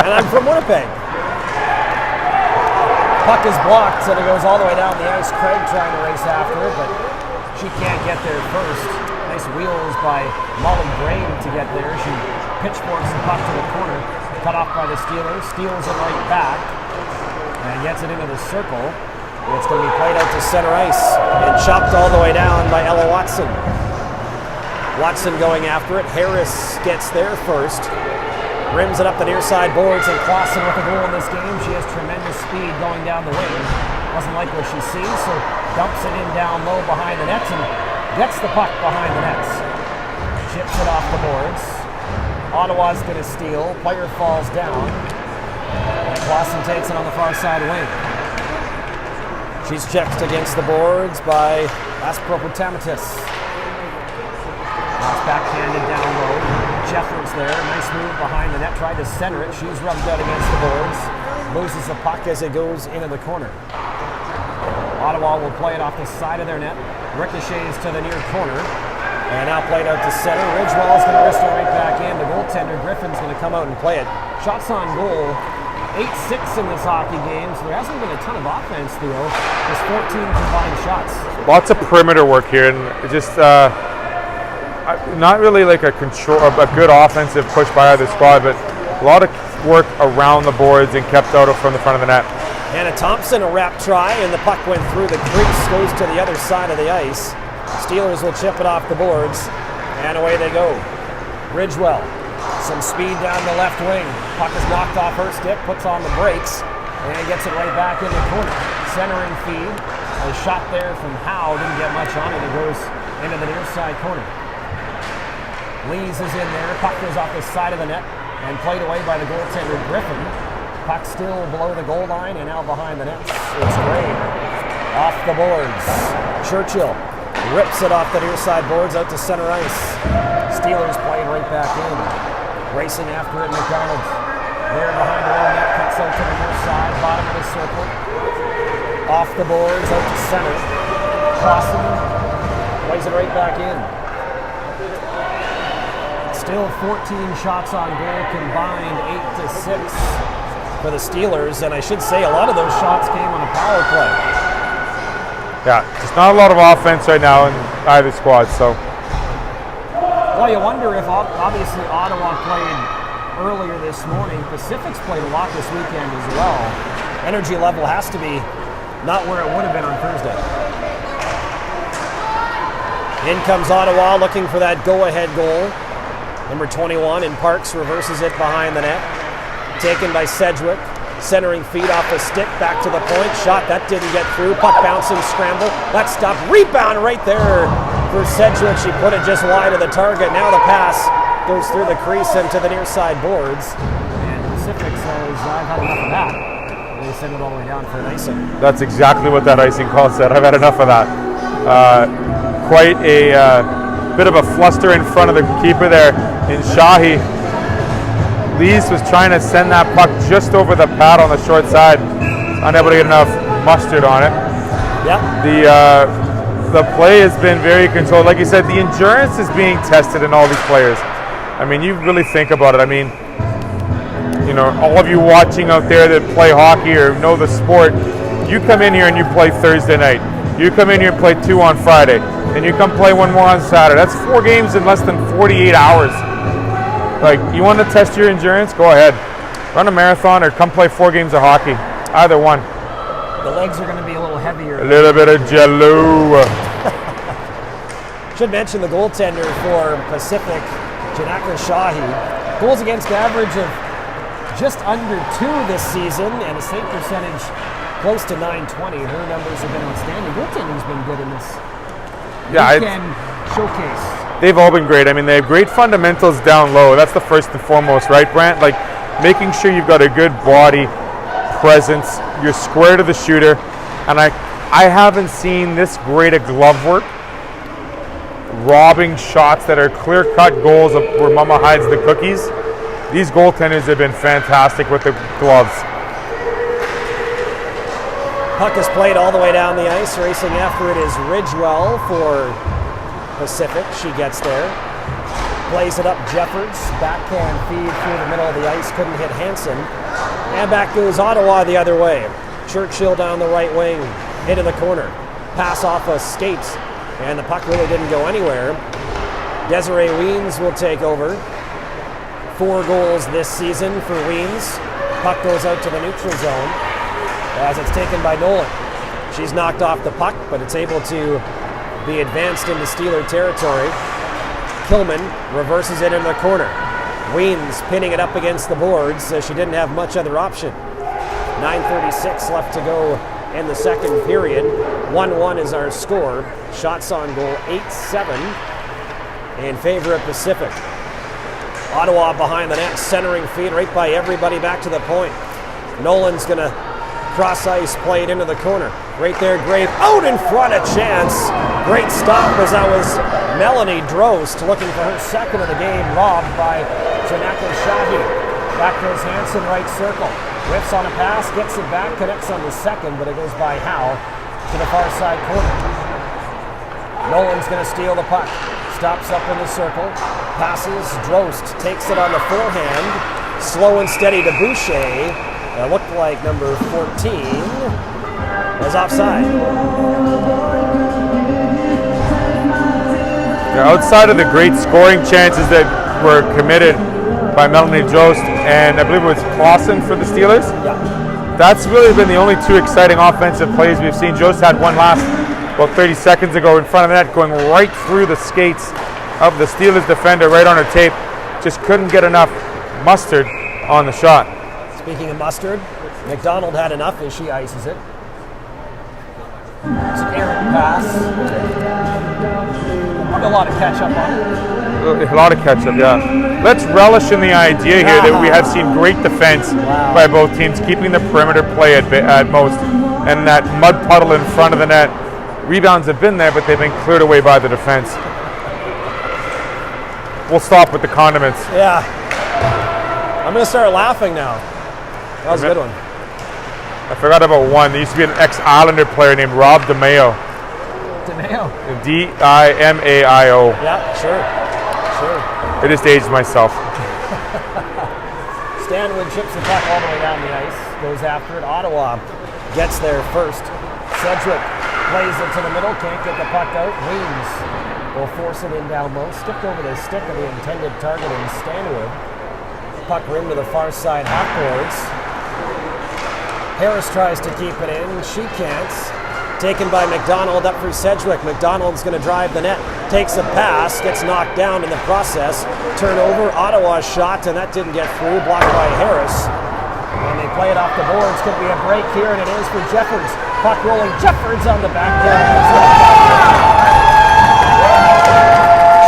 And I'm from Winnipeg. Puck is blocked, and it goes all the way down the ice. Craig trying to race after it, but she can't get there first. Nice wheels by Molly Graham to get there. She pitchforks the puck to the corner, cut off by the Steelers, steals it right back, and gets it into the circle. It's going to be played out to center ice and chopped all the way down by Ella Watson. Watson going after it. Harris gets there first. Rims it up the near side boards, and Clausen with a goal in this game. She has tremendous speed going down the wing. Doesn't like what she sees, so dumps it in down low behind the nets and gets the puck behind the nets. Chips it off the boards. Ottawa's going to steal. Player falls down. And Clausen takes it on the far side wing. She's checked against the boards by Aspropotametis. That's backhanded down low. Jeffords there, nice move behind the net, tried to center it. She's rubbed out against the boards. Loses the puck as it goes into the corner. Ottawa will play it off the side of their net. Ricochets to the near corner. And now played out to center. Ridgewell's going to wrist it right back in. The goaltender, Griffin's going to come out and play it. Shots on goal. 8-6 in this hockey game, so there hasn't been a ton of offense, Theo. Just 14 combined shots. Lots of perimeter work here, and just not really like a good offensive push by either squad, but a lot of work around the boards and kept out from the front of the net. Hannah Thompson, a wrap try, and the puck went through the crease, goes to the other side of the ice. Steelers will chip it off the boards, and away they go. Ridgewell, some speed down the left wing. Puck is knocked off her stick, puts on the brakes, and gets it right back in the corner. Centering feed, a shot there from Howe, didn't get much on it. It goes into the near side corner. Lees is in there, puck goes off the side of the net, and played away by the goaltender Griffin. Puck still below the goal line and now behind the nets. It's Gray. Off the boards. Churchill rips it off the near side boards out to center ice. Steelers playing right back in. Racing after it, McDonald. There behind the low net, cuts out to the near side, bottom of the circle. Off the boards, out to center. Clausen plays it right back in. Still 14 shots on goal combined, 8-6 for the Steelers, and I should say a lot of those shots came on a power play. Yeah, just not a lot of offense right now in either squad, so. Well, you wonder if, obviously, Ottawa played earlier this morning. Pacific's played a lot this weekend as well. Energy level has to be not where it would have been on Thursday. In comes Ottawa looking for that go-ahead goal. Number 21 in Parks reverses it behind the net. Taken by Sedgwick. Centering feed off the stick, back to the point. Shot, that didn't get through. Puck bouncing, scramble. That stopped. Rebound right there for Sedgwick. She put it just wide of the target. Now the pass goes through the crease into the near side boards. And Pacific says, I've had enough of that. And they send it all the way down for an icing. That's exactly what that icing call said. I've had enough of that. Quite a bit of a fluster in front of the keeper there in Shahi. Lees was trying to send that puck just over the pad on the short side. Unable to get enough mustard on it. Yep. The play has been very controlled. Like you said, the endurance is being tested in all these players. I mean, you really think about it. I mean, you know, all of you watching out there that play hockey or know the sport, you come in here and you play Thursday night. You come in here and play 2 on Friday. And you come play 1 more on Saturday. That's 4 games in less than 48 hours. Like, you want to test your endurance? Go ahead. Run a marathon or come play 4 games of hockey. Either one. The legs are going to be a little heavier. A little bit of jello. Should mention the goaltender for Pacific, Janaka Shahi. Goals against average of just under 2 this season and a save percentage close to .920. Her numbers have been outstanding. Goaltending's been good in this weekend showcase. They've all been great. I mean, they have great fundamentals down low. That's the first and foremost, right, Brant? Like, making sure you've got a good body presence. You're square to the shooter. And I haven't seen this great a glove work. Robbing shots that are clear-cut goals of where Mama hides the cookies. These goaltenders have been fantastic with the gloves. Puck is played all the way down the ice. Racing after it is Ridgewell for Pacific. She gets there. Plays it up Jeffords. Backhand feed through the middle of the ice. Couldn't hit Hansen. And back goes Ottawa the other way. Churchill down the right wing, into the corner. Pass off a skate, and the puck really didn't go anywhere. Desiree Weens will take over. 4 goals this season for Weens. Puck goes out to the neutral zone as it's taken by Nolan. She's knocked off the puck, but it's able to be advanced into Steeler territory. Kilman reverses it into the corner. Weens pinning it up against the boards as she didn't have much other option. 9:36 left to go in the second period. 1-1 is our score. Shots on goal 8-7 in favor of Pacific. Ottawa behind the net, centering feed right by everybody back to the point. Nolan's going to cross ice, play it into the corner. Right there, Grave out in front, a chance. Great stop as that was Melanie Drost looking for her second of the game, robbed by Janaka Shahi. Back goes Hansen, right circle. Whiffs on a pass, gets it back, connects on the second, but it goes by Howe to the far side corner. Nolan's going to steal the puck. Stops up in the circle. Passes, Drost takes it on the forehand. Slow and steady to Boucher. It looked like number 14 was offside. Yeah, outside of the great scoring chances that were committed by Melanie Drost and I believe it was Clausen for the Steelers, that's really been the only 2 exciting offensive plays we've seen. Drost had one last about 30 seconds ago in front of the net, going right through the skates of the Steelers defender, right on her tape. Just couldn't get enough mustard on the shot. Speaking of mustard, McDonald had enough as she ices it. It's an errant pass. Probably a lot of catch-up on it. A lot of catch-up, yeah. Let's relish in the idea here that we have seen great defense by both teams, keeping the perimeter play at most, and that mud puddle in front of the net. Rebounds have been there, but they've been cleared away by the defense. We'll stop with the condiments. Yeah. I'm going to start laughing now. That was a good one. I forgot about one. There used to be an ex-Islander player named Rob DeMaio. DeMaio? D-I-M-A-I-O. Yeah, sure. I just aged myself. Stanwood chips the puck all the way down the ice. Goes after it. Ottawa gets there first. Sedgwick plays it to the middle. Can't get the puck out. Weens will force it in down low. Stick over the stick of the intended target in Stanwood. Puck rim to the far side half boards. Harris tries to keep it in. She can't. Taken by McDonald up for Sedgwick. McDonald's going to drive the net. Takes a pass. Gets knocked down in the process. Turnover. Ottawa's shot, and that didn't get through. Blocked by Harris. And they play it off the boards. Could be a break here, and it is for Jeffords. Puck rolling. Jeffords on the back.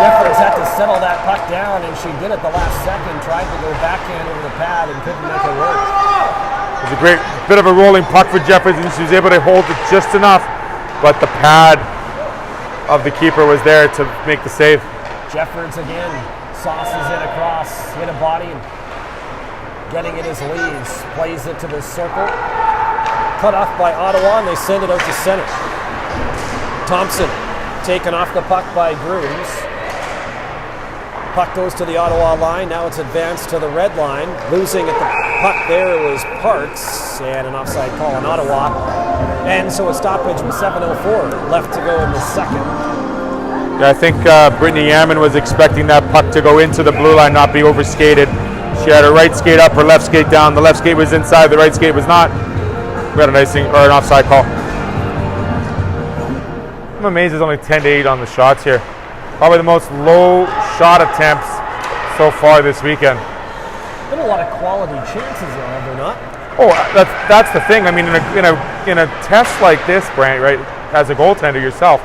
Jeffords had to settle that puck down, and she did it the last second. Tried to go backhand over the pad and couldn't make it work. It was a great bit of a rolling puck for Jeffords, and she was able to hold it just enough, but the pad of the keeper was there to make the save. Jeffords again sauces it across, hit a body, and getting it as Lees. Plays it to the circle. Cut off by Ottawa, and they send it out to center. Thompson taken off the puck by Grooms. Puck goes to the Ottawa line. Now it's advanced to the red line. Losing at the puck there was Parks, and an offside call on Ottawa. And so a stoppage with 7:04 left to go in the second. Yeah, I think Brittany Yaman was expecting that puck to go into the blue line, not be overskated. She had her right skate up, her left skate down. The left skate was inside, the right skate was not. We had an icing or an offside call. I'm amazed there's only 10-8 on the shots here. Probably the most low shot attempts so far this weekend. Been a lot of quality chances though, have there not? Oh, that's the thing. I mean, in a test like this, Brant, right, as a goaltender yourself,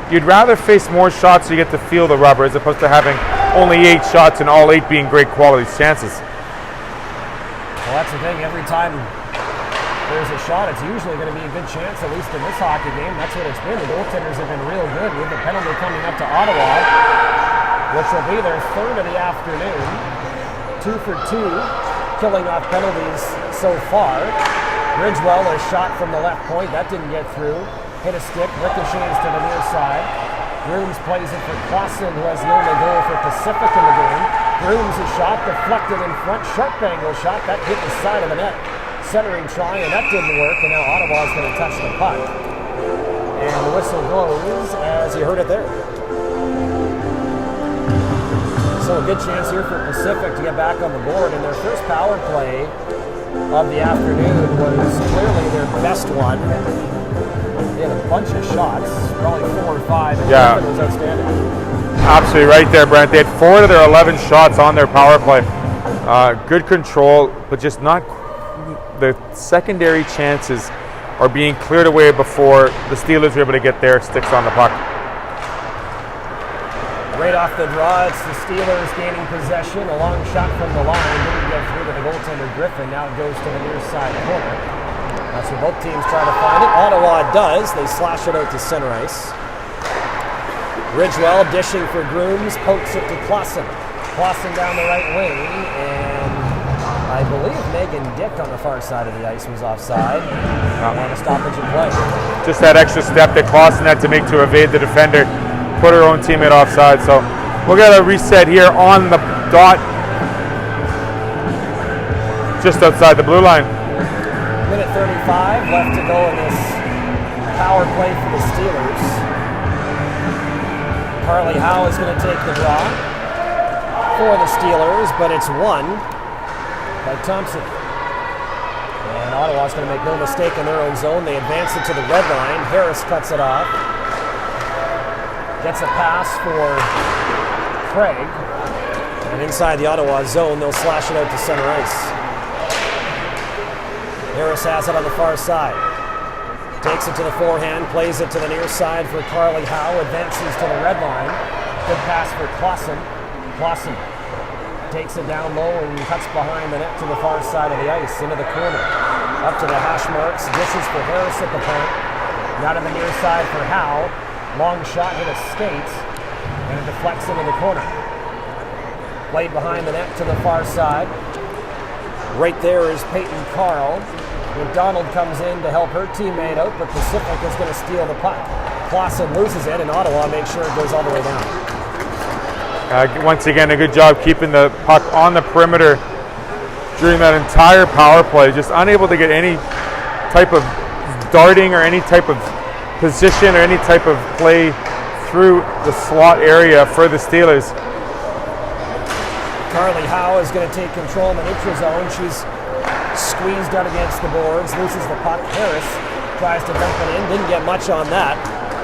you'd rather face more shots so you get to feel the rubber as opposed to having only 8 shots and all 8 being great quality chances. Well, that's the thing. Every time there's a shot, it's usually going to be a good chance, at least in this hockey game. That's what it's been. The goaltenders have been real good with the penalty coming up to Ottawa, which will be their third of the afternoon. 2 for 2, killing off penalties so far. Ridgewell is shot from the left point. That didn't get through. Hit a stick, ricochets to the near side. Grooms plays it for Clausen, who has the only goal for Pacific in the game. Grooms' shot deflected in front. Sharp angle shot. That hit the side of the net. centering try, and that didn't work, and now Ottawa's going to touch the puck. And the whistle goes as you heard it there. So a good chance here for Pacific to get back on the board, and their first power play of the afternoon was clearly their best one. They had a bunch of shots, probably 4 or 5, and Yeah. it was outstanding. Absolutely right there, Brent. They had 4 of their 11 shots on their power play. Good control, but just not the secondary chances are being cleared away before the Steelers were able to get their sticks on the puck. Right off the draw, it's the Steelers gaining possession. A long shot from the line. Didn't get through to the goaltender Griffin. Now it goes to the near side corner. That's where both teams try to find it. Ottawa does. They slash it out to center ice. Ridgewell dishing for Grooms. Pokes it to Clausen. Clausen down the right wing. And I believe Megan Dick on the far side of the ice was offside. And a stoppage in play. Just that extra step that Clausen had to make to evade the defender. Put her own teammate offside. So we'll get a reset here on the dot. Just outside the blue line. Minute 35 left to go in this power play for the Steelers. Carly Howe is going to take the draw for the Steelers, but it's won by Thompson. And Ottawa's going to make no mistake in their own zone. They advance it to the red line. Harris cuts it off. Gets a pass for Craig. And inside the Ottawa zone, they'll slash it out to center ice. Harris has it on the far side. Takes it to the forehand, plays it to the near side for Carly Howe, advances to the red line. Good pass for Clausen. Clausen takes it down low and cuts behind the net to the far side of the ice, into the corner. Up to the hash marks, dishes for Harris at the point. Now to the near side for Howe. Long shot hit a skate, and it deflects into the corner. Played behind the net to the far side. Right there is Peyton Carl. McDonald comes in to help her teammate out, but Pacific is going to steal the puck. Clausen loses it, and Ottawa makes sure it goes all the way down. Once again, a good job keeping the puck on the perimeter during that entire power play. Just unable to get any type of darting or any type of position or any type of play through the slot area for the Steelers. Carly Howe is going to take control in the neutral zone. She's squeezed out against the boards, loses the puck. Harris tries to dump it in, didn't get much on that,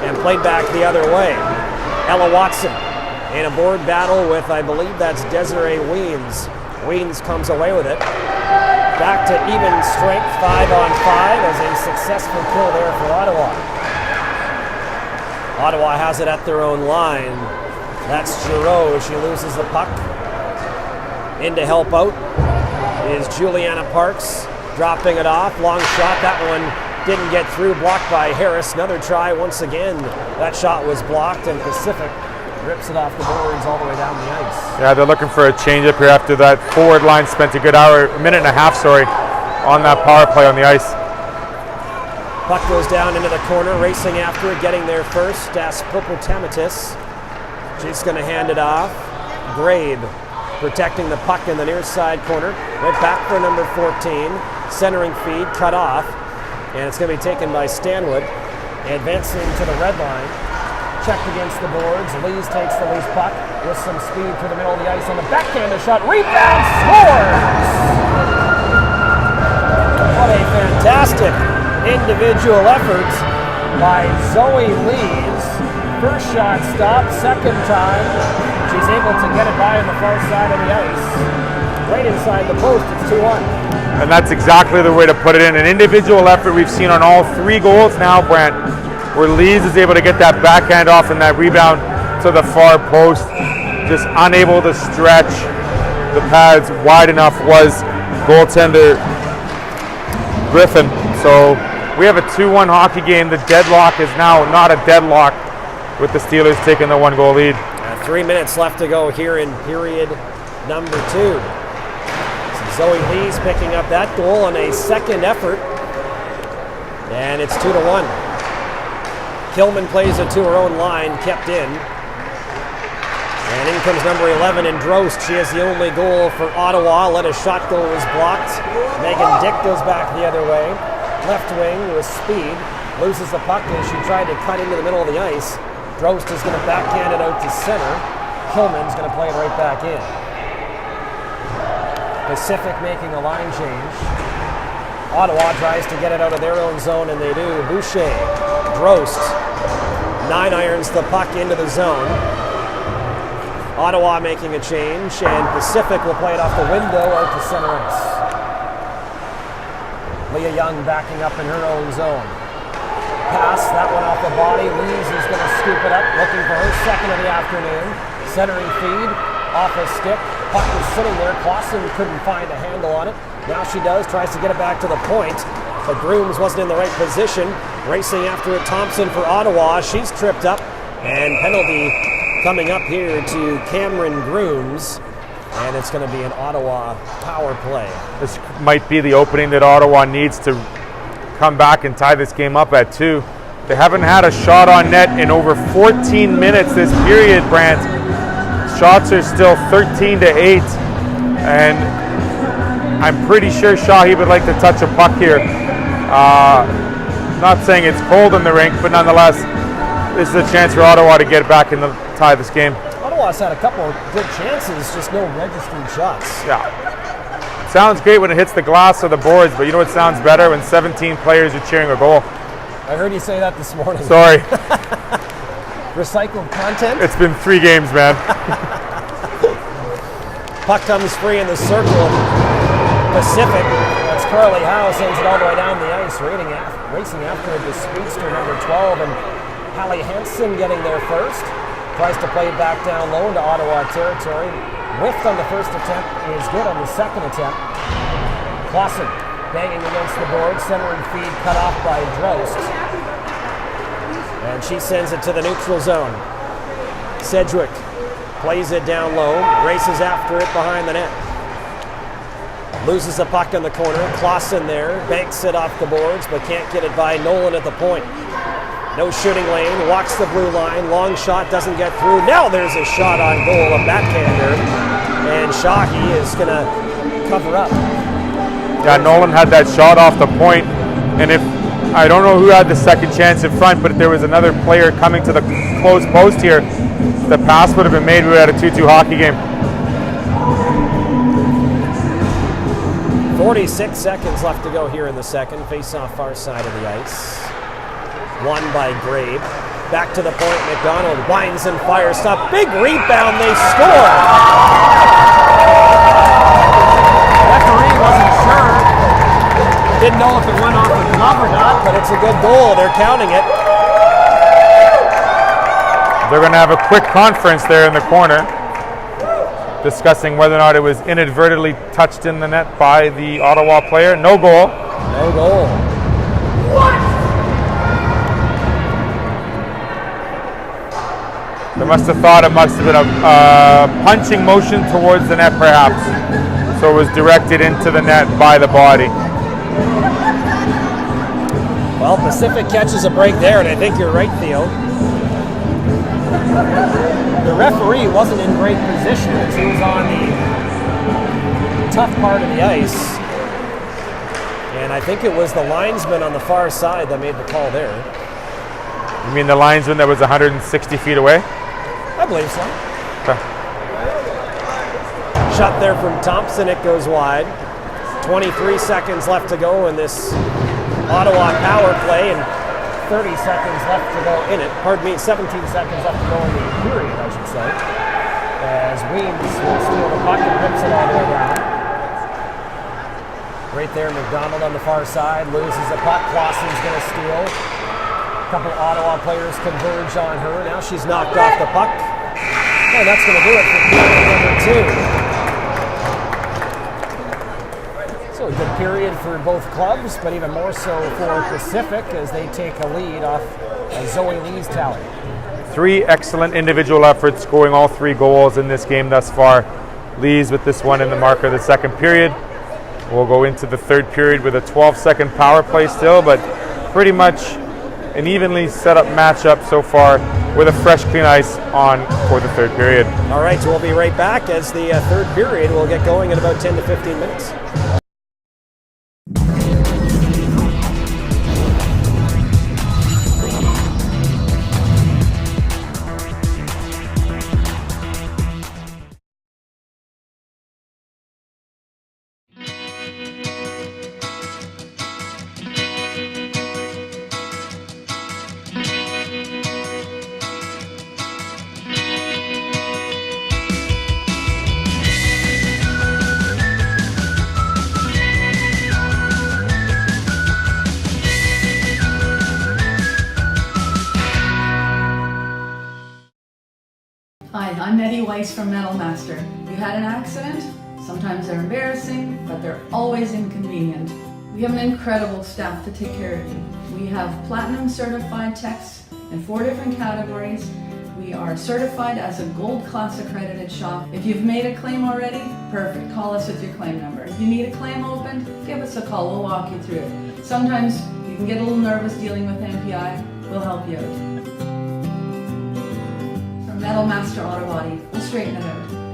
and played back the other way. Ella Watson in a board battle with, I believe that's Desiree Weens. Weens comes away with it. Back to even strength, 5-on-5 as a successful kill there for Ottawa. Ottawa has it at their own line. That's Giroux. She loses the puck. In to help out is Juliana Parks, dropping it off. Long shot. That one didn't get through. Blocked by Harris. Another try once again. That shot was blocked, and Pacific rips it off the boards all the way down the ice. Yeah, they're looking for a change-up here after that forward line spent a good minute and a half, on that power play on the ice. Puck goes down into the corner, racing after it, getting there first. Popotamidis. She's going to hand it off. Grabe protecting the puck in the near side corner. Right back for number 14. Centering feed, cut off. And it's going to be taken by Stanwood. Advancing to the red line. Checked against the boards. Lees takes the loose puck with some speed through the middle of the ice on the backhander shot. Rebound, scores! What a fantastic individual effort by Zoe Lees. First shot stopped, second time she's able to get it by on the far side of the ice. Right inside the post, it's 2-1. And that's exactly the way to put it in. An individual effort we've seen on all 3 goals now, Brent, where Lees is able to get that backhand off and that rebound to the far post. Just unable to stretch the pads wide enough was goaltender Griffin. So we have a 2-1 hockey game. The deadlock is now not a deadlock with the Steelers taking the 1-goal lead. 3 minutes left to go here in period number 2. So Zoe Lees picking up that goal on a second effort. And it's 2-1. Kilman plays it to her own line, kept in. And And in comes number 11 in Drost. She is the only goal for Ottawa. Let a shot go was blocked. Megan Dick goes back the other way. Left wing with speed. Loses the puck as she tried to cut into the middle of the ice. Drost is going to backhand it out to center. Hillman's going to play it right back in. Pacific making a line change. Ottawa tries to get it out of their own zone, and they do. Boucher, Drost, 9 irons the puck into the zone. Ottawa making a change, and Pacific will play it off the window out to center ice. Leah Young backing up in her own zone. Pass, that one off the body. Lees is going to scoop it up, looking for her second of the afternoon. Centering feed, off a stick. Puck was sitting there. Clausen couldn't find a handle on it. Now she does, tries to get it back to the point. But Grooms wasn't in the right position. Racing after it, Thompson for Ottawa. She's tripped up, and penalty coming up here to Cameron Grooms, and it's going to be an Ottawa power play. This might be the opening that Ottawa needs to come back and tie this game up at 2. They haven't had a shot on net in over 14 minutes this period, Brant. Shots are still 13-8, and I'm pretty sure Shahi would like to touch a puck here. Not saying it's cold in the rink, but nonetheless, this is a chance for Ottawa to get back and tie this game. Ottawa's had a couple of good chances, just no registering shots. Yeah. It sounds great when it hits the glass or the boards, but you know what sounds better? When 17 players are cheering a goal. I heard you say that this morning. Sorry. Recycled content? It's been 3 games, man. Puck comes free in the circle. Pacific, that's Carly Howe, sends it all the way down the ice, racing after the speedster number 12, and Hallie Hansen getting there first. Tries to play it back down low into Ottawa territory. Whiffed on the first attempt, is good on the second attempt. Clausen banging against the board, centering feed cut off by Drost. And she sends it to the neutral zone. Sedgwick plays it down low, races after it behind the net. Loses the puck in the corner. Clausen there, banks it off the boards, but can't get it by Nolan at the point. No shooting lane, walks the blue line, long shot, doesn't get through. Now there's a shot on goal, a backhander, and Shahi is going to cover up. Yeah, Nolan had that shot off the point, and if I don't know who had the second chance in front, but if there was another player coming to the close post here, the pass would have been made. We had a 2-2 hockey game. 46 seconds left to go here in the second. Face off far side of the ice. Won by Grabe. Back to the point, McDonald winds and fires. Stop. Big rebound, they score! Referee wasn't sure. Didn't know if it went off the glove or not, but it's a good goal. They're counting it. They're going to have a quick conference there in the corner, discussing whether or not it was inadvertently touched in the net by the Ottawa player. No goal. No goal. What? They must have thought it must have been a punching motion towards the net, perhaps. So it was directed into the net by the body. Well, Pacific catches a break there, and I think you're right, Theo. The referee wasn't in great position as he was on the tough part of the ice. And I think it was the linesman on the far side that made the call there. You mean the linesman that was 160 feet away? I believe so. Okay. Shot there from Thompson, it goes wide. 23 seconds left to go in this Ottawa power play, and 30 seconds left to go in it. Pardon me, 17 seconds left to go in the period, I should say. As Weems will steal the puck and rips it all the way down. Right there, McDonald on the far side, loses the puck. Clausen's going to steal. A couple Ottawa players converge on her. Now she's knocked off the puck. And that's going to do it for period number 2. So a good period for both clubs, but even more so for Pacific as they take a lead off Zoe Lee's tally. 3 excellent individual efforts, scoring all 3 goals in this game thus far. Lee's with this one in the mark of the second period. We'll go into the third period with a 12-second power play still, but pretty much an evenly set up matchup so far with a fresh, clean ice on for the third period. All right, so we'll be right back as the third period will get going in about 10 to 15 minutes. Hi, I'm Eddie Weiss from Metal Master. You had an accident? Sometimes they're embarrassing, but they're always inconvenient. We have an incredible staff to take care of you. We have platinum certified techs in 4 different categories. We are certified as a gold class accredited shop. If you've made a claim already, perfect. Call us with your claim number. If you need a claim opened, give us a call. We'll walk you through it. Sometimes you can get a little nervous dealing with MPI. We'll help you out. Metal Master Auto Body. We'll straighten it out.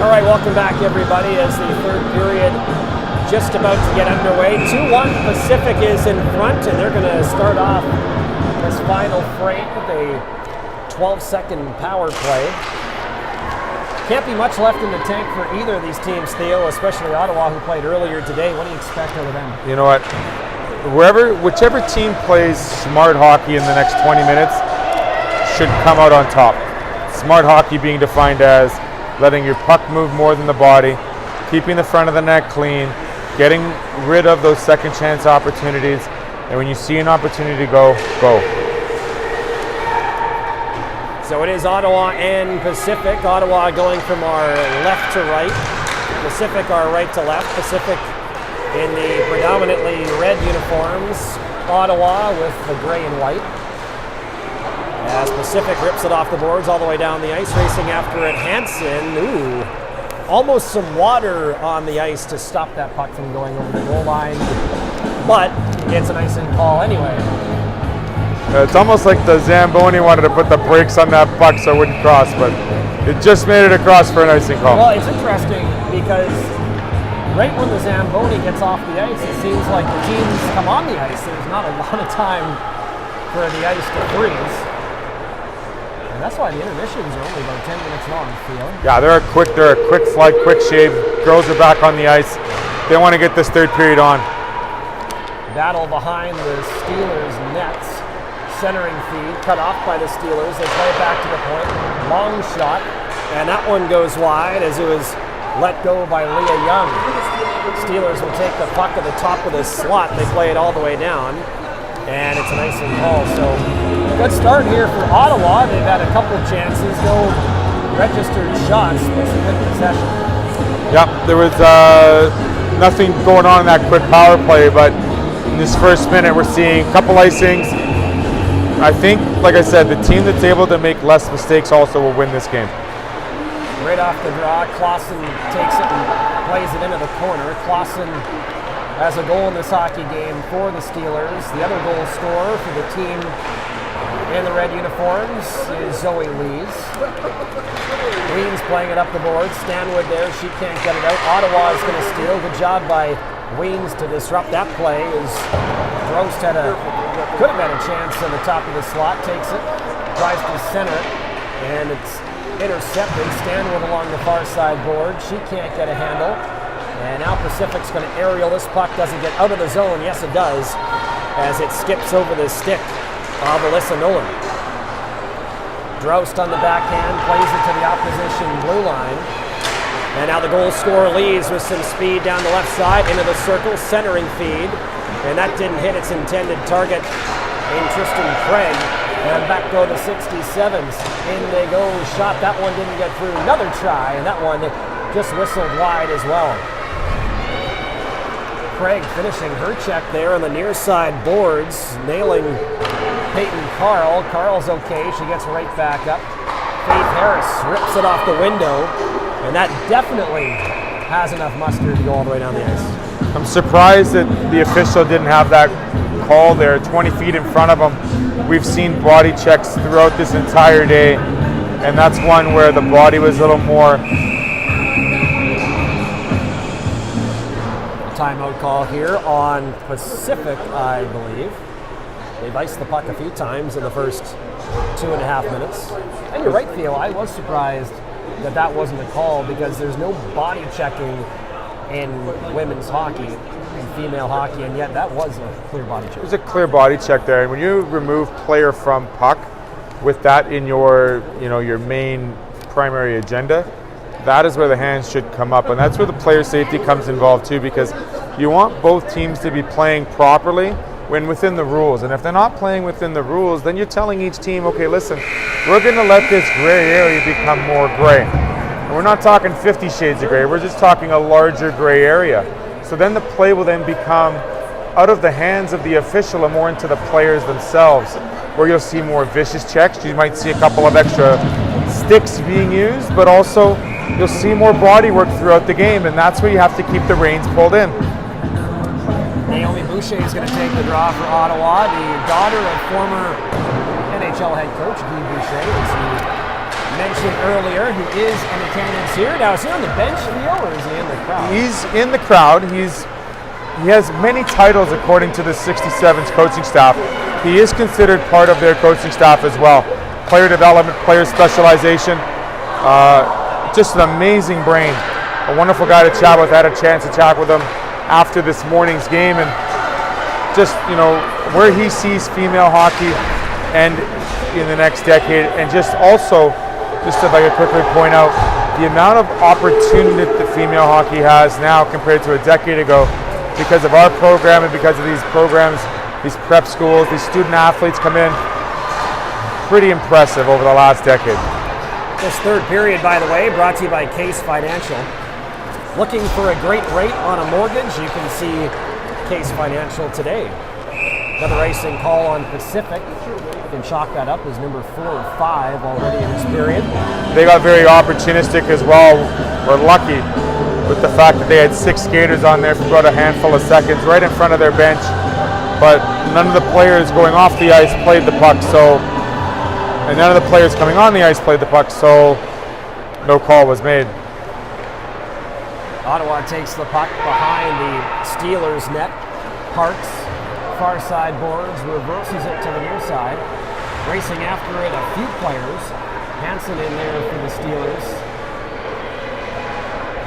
All right, welcome back, everybody, as the third period just about to get underway. 2-1, Pacific is in front, and they're going to start off this final frame with a 12-second power play. Can't be much left in the tank for either of these teams, Theo, especially Ottawa, who played earlier today. What do you expect out of them? You know what? Whichever team plays smart hockey in the next 20 minutes should come out on top. Smart hockey being defined as letting your puck move more than the body, keeping the front of the net clean, getting rid of those second chance opportunities, and when you see an opportunity to go, go. So it is Ottawa and Pacific. Ottawa going from our left to right. Pacific our right to left. Pacific in the predominantly red uniforms. Ottawa with the gray and white. As Pacific rips it off the boards all the way down the ice, racing after it. Hansen, almost some water on the ice to stop that puck from going over the goal line. But it's an icing call anyway. It's almost like the Zamboni wanted to put the brakes on that puck so it wouldn't cross, but it just made it across for an icing call. Well, it's interesting because right when the Zamboni gets off the ice, it seems like the teams come on the ice. There's not a lot of time for the ice to freeze. And that's why the intermissions are only about 10 minutes long, Theo. Yeah, they're a quick flight, quick shave. Girls are back on the ice. They want to get this third period on. Battle behind the Steelers' nets. Centering feed, cut off by the Steelers. They play it back to the point. Long shot. And that one goes wide as it was let go by Leah Young. Steelers will take the puck at the top of the slot. They play it all the way down. And it's an icing call. So good start here for Ottawa. They've had a couple of chances, no registered shots, but some good possession. Yeah, there was nothing going on in that quick power play, but in this first minute we're seeing a couple icings. I think, like I said, the team that's able to make less mistakes also will win this game. Right off the draw, Clausen takes it and plays it into the corner. Clausen has a goal in this hockey game for the Steelers. The other goal scorer for the team in the red uniforms is Zoe Lees. Lees playing it up the board. Stanwood there, she can't get it out. Ottawa is going to steal. Good job by Weens to disrupt that play as Drost could have had a chance on the top of the slot, takes it, tries to center it, and it's intercepted. Stanwood along the far side board. She can't get a handle. And now Pacific's going to aerial this puck. Doesn't get out of the zone. Yes, it does, as it skips over the stick of Alyssa Nolan. Drost on the backhand, plays it to the opposition blue line. And now the goal scorer leaves with some speed down the left side into the circle, centering feed. And that didn't hit its intended target in Tristan Craig. And back go the 67's. In they go, shot. That one didn't get through. Another try, and that one just whistled wide as well. Craig finishing her check there on the near side boards, nailing Peyton Carl. Carl's okay. She gets right back up. Faith Harris rips it off the window, and that definitely has enough mustard to go all the way down the ice. I'm surprised that the official didn't have that call there 20 feet in front of him. We've seen body checks throughout this entire day, and that's one where the body was a little more. Timeout call here on Pacific, I believe. They've iced the puck a few times in the first 2.5 minutes. And you're right, Theo, I was surprised that wasn't a call because there's no body checking in women's hockey and female hockey, and yet that was a clear body check. It was a clear body check there, and when you remove player from puck with that in your main primary agenda, that is where the hands should come up, and that's where the player safety comes involved too, because you want both teams to be playing properly when within the rules, and if they're not playing within the rules, then you're telling each team, okay, listen, we're going to let this gray area become more gray. And we're not talking 50 shades of gray, we're just talking a larger gray area. So then the play will then become out of the hands of the official and more into the players themselves, where you'll see more vicious checks. You might see a couple of extra sticks being used, but also you'll see more body work throughout the game, and that's where you have to keep the reins pulled in. Naomi Boucher is going to take the draw for Ottawa. The daughter of former NHL head coach Guy Boucher is the mentioned earlier, who is in attendance here. Now, is he on the bench, Leo, or is he in the crowd? He's in the crowd. He has many titles according to the 67's coaching staff. He is considered part of their coaching staff as well. Player development, player specialization, just an amazing brain. A wonderful guy to chat with. I had a chance to chat with him after this morning's game, and just, you know, where he sees female hockey and in the next decade, and just also, just if I could quickly point out, the amount of opportunity that female hockey has now compared to a decade ago because of our program and because of these programs, these prep schools, these student athletes come in. Pretty impressive over the last decade. This third period, by the way, brought to you by Case Financial. Looking for a great rate on a mortgage? You can see Case Financial today. Another icing call on Pacific. You can chalk that up as number 4 or 5 already in this period. They got very opportunistic as well. We're lucky with the fact that they had 6 skaters on there for about a handful of seconds right in front of their bench. But none of the players going off the ice played the puck, and none of the players coming on the ice played the puck, so no call was made. Ottawa takes the puck behind the Steelers' net. Parks, far side boards, reverses it to the near side. Racing after it, a few players. Hansen in there for the Steelers.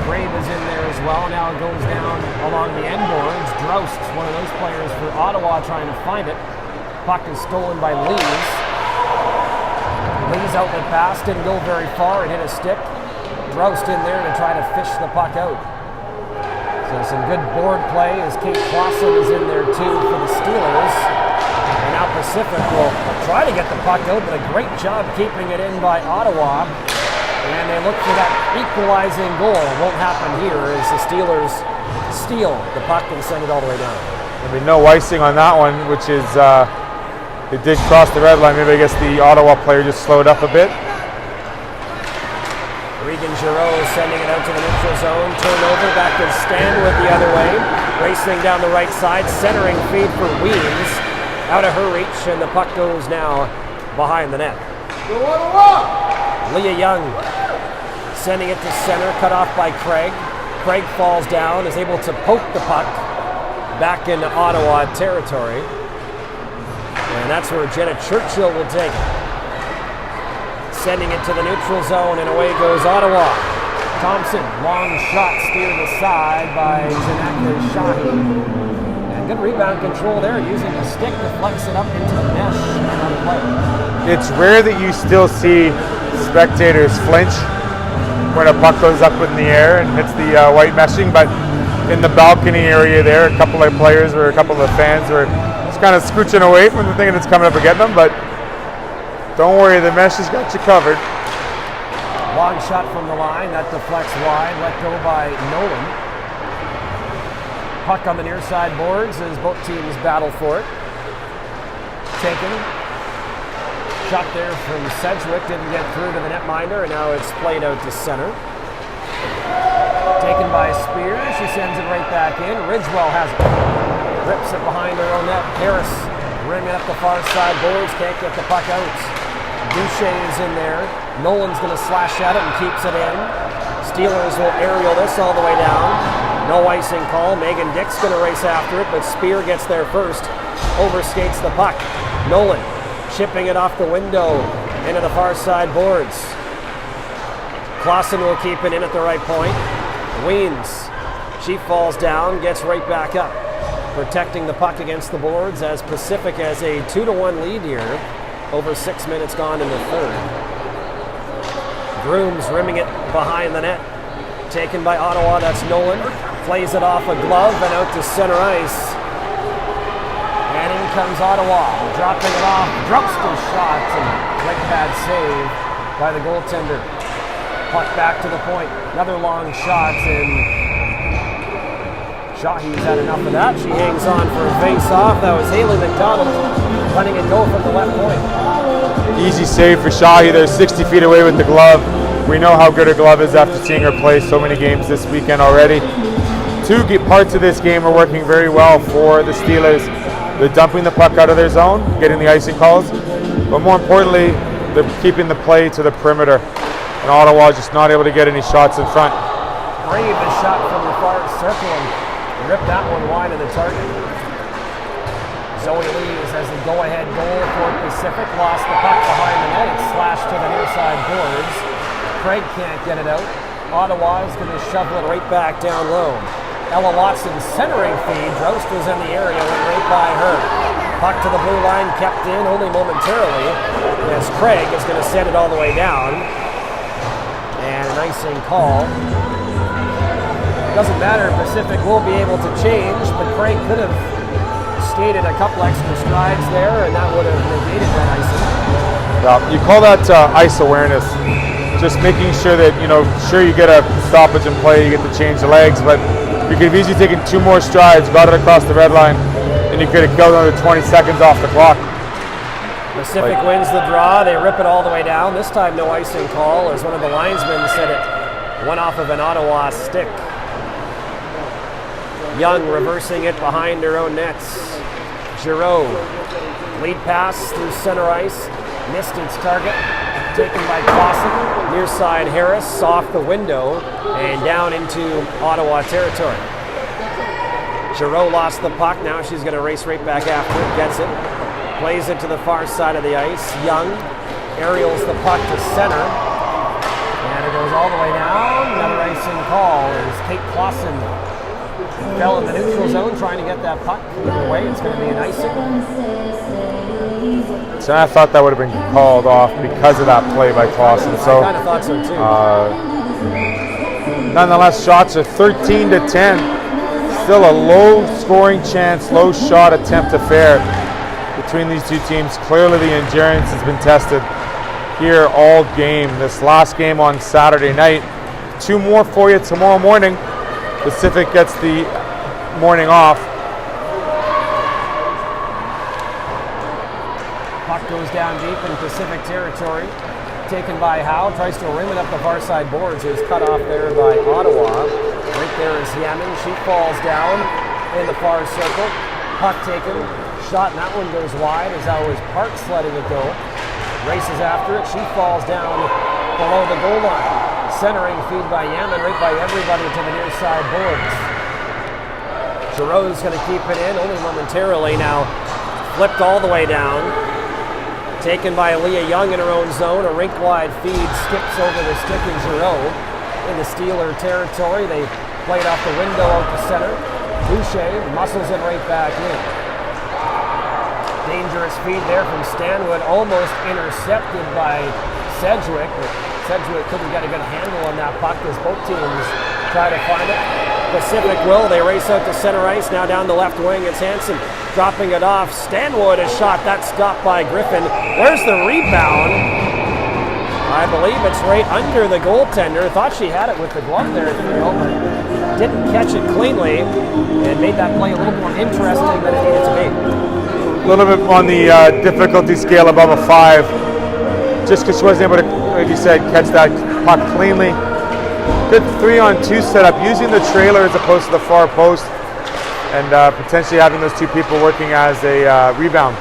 Brave is in there as well. Now it goes down along the end boards. Droust, one of those players for Ottawa, trying to find it. Puck is stolen by Lees. Lee's outlet pass didn't go very far. It hit a stick. Droust in there to try to fish the puck out. So some good board play as Kate Clausen is in there too for the Steelers. And now Pacific will try to get the puck out, but a great job keeping it in by Ottawa. And they look for that equalizing goal. Won't happen here as the Steelers steal the puck and send it all the way down. There'll be no icing on that one, which is, it did cross the red line. Maybe I guess the Ottawa player just slowed up a bit. Regan Giroux sending it out to the neutral zone. Turnover, back to Stanwood the other way. Racing down the right side, centering feed for Weems. Out of her reach, and the puck goes now behind the net. Leah Young sending it to center, cut off by Craig. Craig falls down, is able to poke the puck back into Ottawa territory. And that's where Jenna Churchill will take it. Sending it to the neutral zone, and away goes Ottawa. Thompson, long shot steered aside by Zanaka Shahi. And good rebound control there, using the stick to flex it up into the mesh and on the play. It's rare that you still see spectators flinch when a puck goes up in the air and hits the white meshing, but in the balcony area there, a couple of players or a couple of fans were just kind of scooching away from the thing that's coming up and getting them, but don't worry, the mesh has got you covered. Long shot from the line, that deflects wide, let go by Nolan. Puck on the near side boards as both teams battle for it. Taken. Shot there from Sedgwick, didn't get through to the netminder, and now it's played out to center. Taken by Spear, she sends it right back in. Ridgewell has it. Rips it behind her own net. Harris ringing up the far side boards, can't get the puck out. Boucher is in there. Nolan's going to slash at it and keeps it in. Steelers will aerial this all the way down. No icing call. Megan Dick's going to race after it, but Spear gets there first. Overskates the puck. Nolan chipping it off the window into the far side boards. Clausen will keep it in at the right point. Weems, she falls down, gets right back up. Protecting the puck against the boards as Pacific has a 2-1 lead here. Over 6 minutes gone in the third. Grooms rimming it behind the net. Taken by Ottawa, that's Nolan. Plays it off a glove and out to center ice. And in comes Ottawa, dropping it off. Droust's shot and right pad save by the goaltender. Puck back to the point. Another long shot, and Shahi's had enough of that. She hangs on for a face-off. That was Haley McDonald letting it go from the left point. Easy save for Shahi there, 60 feet away with the glove. We know how good her glove is after seeing her play so many games this weekend already. Two parts of this game are working very well for the Steelers. They're dumping the puck out of their zone, getting the icing calls, but more importantly, they're keeping the play to the perimeter, and Ottawa just not able to get any shots in front. Brave a shot from the far circle and ripped that one wide of the target. Zoe Lees has the go-ahead goal for Pacific. Lost the puck behind the net. It's slashed to the near side boards. Craig can't get it out. Ottawa is going to shovel it right back down low. Ella Watson centering feed. Drost was in the area, went right by her. Puck to the blue line, kept in only momentarily, as Craig is going to send it all the way down. And an icing call. Doesn't matter, Pacific will be able to change, but Craig could have skated a couple extra strides there, and that would have negated that icing. Well, you call that ice awareness. Just making sure that, sure you get a stoppage in play, you get to change the legs, but you could have easily taken 2 more strides, got it across the red line, and you could have killed another 20 seconds off the clock. Pacific wins the draw. They rip it all the way down. This time no icing call, as one of the linesmen said it went off of an Ottawa stick. Young reversing it behind her own nets. Giroux, lead pass through center ice, missed its target, taken by Clausen. Near side Harris, off the window, and down into Ottawa territory. Giroux lost the puck, now she's going to race right back after it, gets it, plays it to the far side of the ice. Young aerials the puck to center, and it goes all the way down. Another icing call as Kate Clausen fell in the neutral zone trying to get that puck. Either way, it's going to be an icing. So I thought that would have been called off because of that play by Clausen. So I kind of thought so too. Nonetheless, shots are 13-10. Still a low scoring chance, low shot attempt affair between these two teams. Clearly the endurance has been tested here all game. This last game on Saturday night. 2 more for you tomorrow morning. Pacific gets the morning off. Puck goes down deep in Pacific territory. Taken by Howe, tries to rim it up the far side boards. It was cut off there by Ottawa. Right there is Yemen. She falls down in the far circle. Puck taken, shot, and that one goes wide as always Parks letting it go. Races after it. She falls down below the goal line. Centering feed by Yemen, right by everybody to the near side boards. Giroux's going to keep it in only momentarily now. Flipped all the way down. Taken by Leah Young in her own zone. A rink-wide feed skips over the stick of Giroux in the Steeler territory. They play it off the window out the center. Boucher muscles it right back in. Dangerous feed there from Stanwood, almost intercepted by Sedgwick. But Sedgwick couldn't get a good handle on that puck as both teams try to find it. Pacific will. They race out to center ice. Now down the left wing. It's Hansen dropping it off. Stanwood is shot. That's stopped by Griffin. Where's the rebound? I believe it's right under the goaltender. Thought she had it with the glove there, but didn't catch it cleanly and made that play a little more interesting than it needed to be. A little bit on the difficulty scale above a 5. Just because she wasn't able to, like you said, catch that puck cleanly. Good 3-on-2 setup, using the trailer as opposed to the far post, and potentially having those 2 people working as a rebound.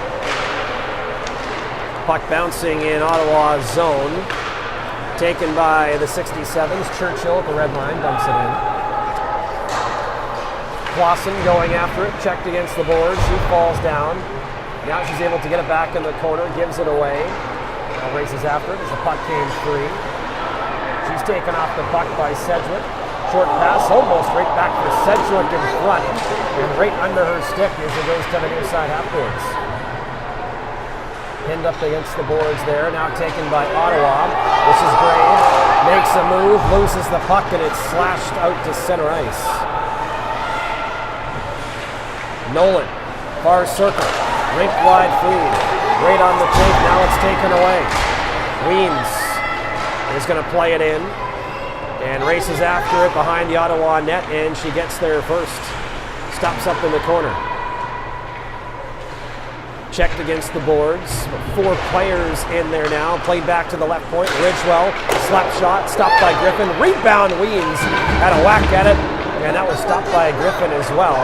Puck bouncing in Ottawa's zone. Taken by the 67's. Churchill at the red line dumps it in. Clausen going after it, checked against the board. She falls down. Now she's able to get it back in the corner, gives it away. Races after it as the puck came free. She's taken off the puck by Sedgwick. Short pass, almost right back for Sedgwick in front, and right under her stick as it goes to the near side half boards. Pinned up against the boards there, now taken by Ottawa. This is Gray, makes a move, loses the puck, and it's slashed out to center ice. Nolan, far circle, rink wide feed. Right on the take, now it's taken away. Weems is going to play it in and races after it behind the Ottawa net, and she gets there first. Stops up in the corner. Checked against the boards. 4 players in there now. Played back to the left point. Ridgewell, slap shot, stopped by Griffin. Rebound, Weems had a whack at it, and that was stopped by Griffin as well.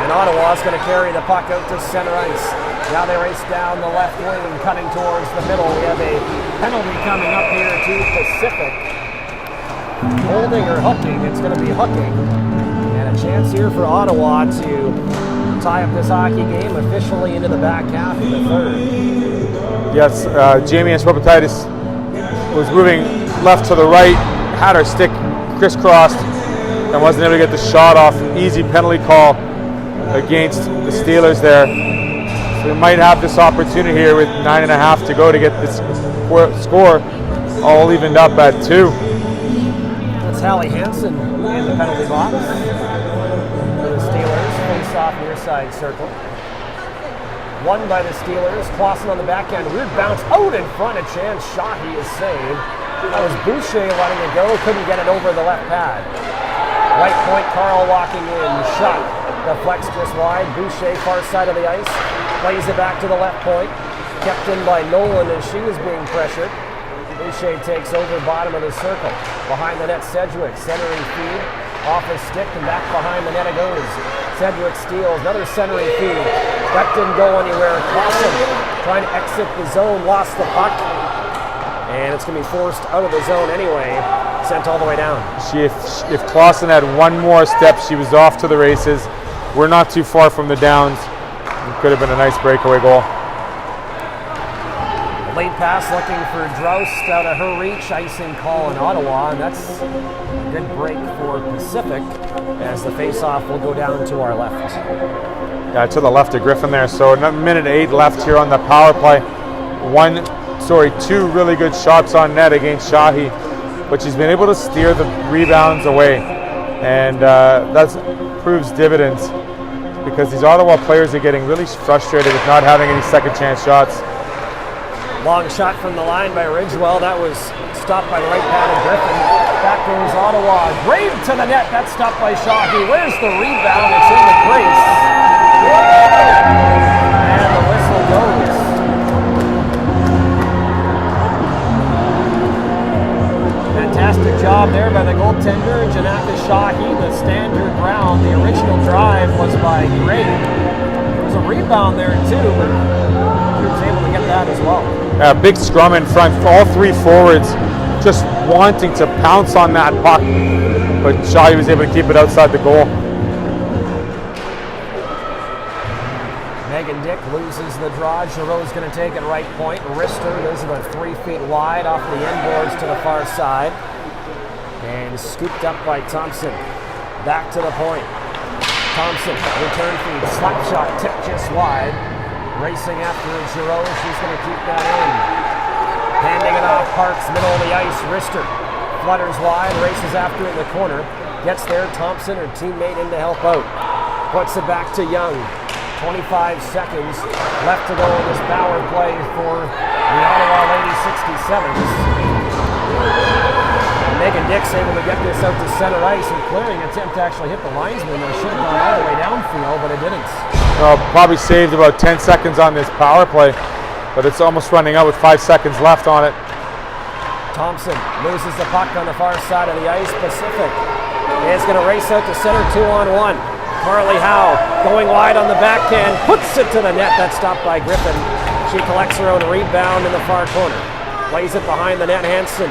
And Ottawa's going to carry the puck out to center ice. Now they race down the left wing, cutting towards the middle. We have a penalty coming up here to Pacific. Holding or hooking, it's going to be hooking. And a chance here for Ottawa to tie up this hockey game officially into the back half of the third. Yes, Jamie Eswapatitis was moving left to the right, had her stick crisscrossed, and wasn't able to get the shot off. Easy penalty call against the Steelers there. So we might have this opportunity here with 9.5 to go to get this score all evened up at 2. That's Hallie Hansen in the penalty box for the Steelers. Face off near side circle. Won by the Steelers. Clausen on the backhand. Weird bounce out in front. A chance. Shahi is saved. That was Boucher letting it go. Couldn't get it over the left pad. Right point, Carl walking in. Shot. Deflects just wide. Boucher, far side of the ice. Plays it back to the left point. Kept in by Nolan as she was being pressured. Boucher takes over bottom of the circle. Behind the net, Sedgwick. Centering feed. Off his stick and back behind the net it goes. Sedgwick steals. Another centering feed. That didn't go anywhere. Clausen trying to exit the zone. Lost the puck. And it's going to be forced out of the zone anyway. Sent all the way down. If Clausen had one more step, she was off to the races. We're not too far from the downs. It could have been a nice breakaway goal. Late pass looking for Droust out of her reach. Icing call in Ottawa, and that's a good break for Pacific as the face-off will go down to our left. Yeah, to the left of Griffin there. So 1:08 left here on the power play. 2 really good shots on net against Shahi, but she's been able to steer the rebounds away, and that proves dividends because these Ottawa players are getting really frustrated with not having any second chance shots. Long shot from the line by Ridgewell. That was stopped by the right pad of Griffin. Back goes Ottawa. Grave to the net. That's stopped by Shahi. Where's the rebound? It's in the crease. And the whistle goes. Fantastic job there by the goaltender, Janaka Shahi. The standard round, the original drive was by Grave. There was a rebound there too, but he was able to get that as well. Big scrum in front, all 3 forwards just wanting to pounce on that puck, but Shahi was able to keep it outside the goal. Megan Dick loses the draw. Giroux going to take it right point. Rister goes about 3 feet wide off the end boards to the far side. And scooped up by Thompson. Back to the point. Thompson, return feed, slap shot, tip just wide. Racing after Giroux, she's going to keep that in. Handing it off, Parks, middle of the ice. Rister flutters wide, races after in the corner. Gets there, Thompson, her teammate, in to help out. Puts it back to Young. 25 seconds left to go in this power play for the Ottawa Lady 67's. Megan Dick's able to get this out to center ice, and clearing attempt to actually hit the linesman. That should have gone all the way downfield, but it didn't. Well, probably saved about 10 seconds on this power play, but it's almost running out with 5 seconds left on it. Thompson loses the puck on the far side of the ice. Pacific is going to race out to center 2-on-1. Carly Howe going wide on the backhand, puts it to the net. That's stopped by Griffin. She collects her own rebound in the far corner. Plays it behind the net. Hansen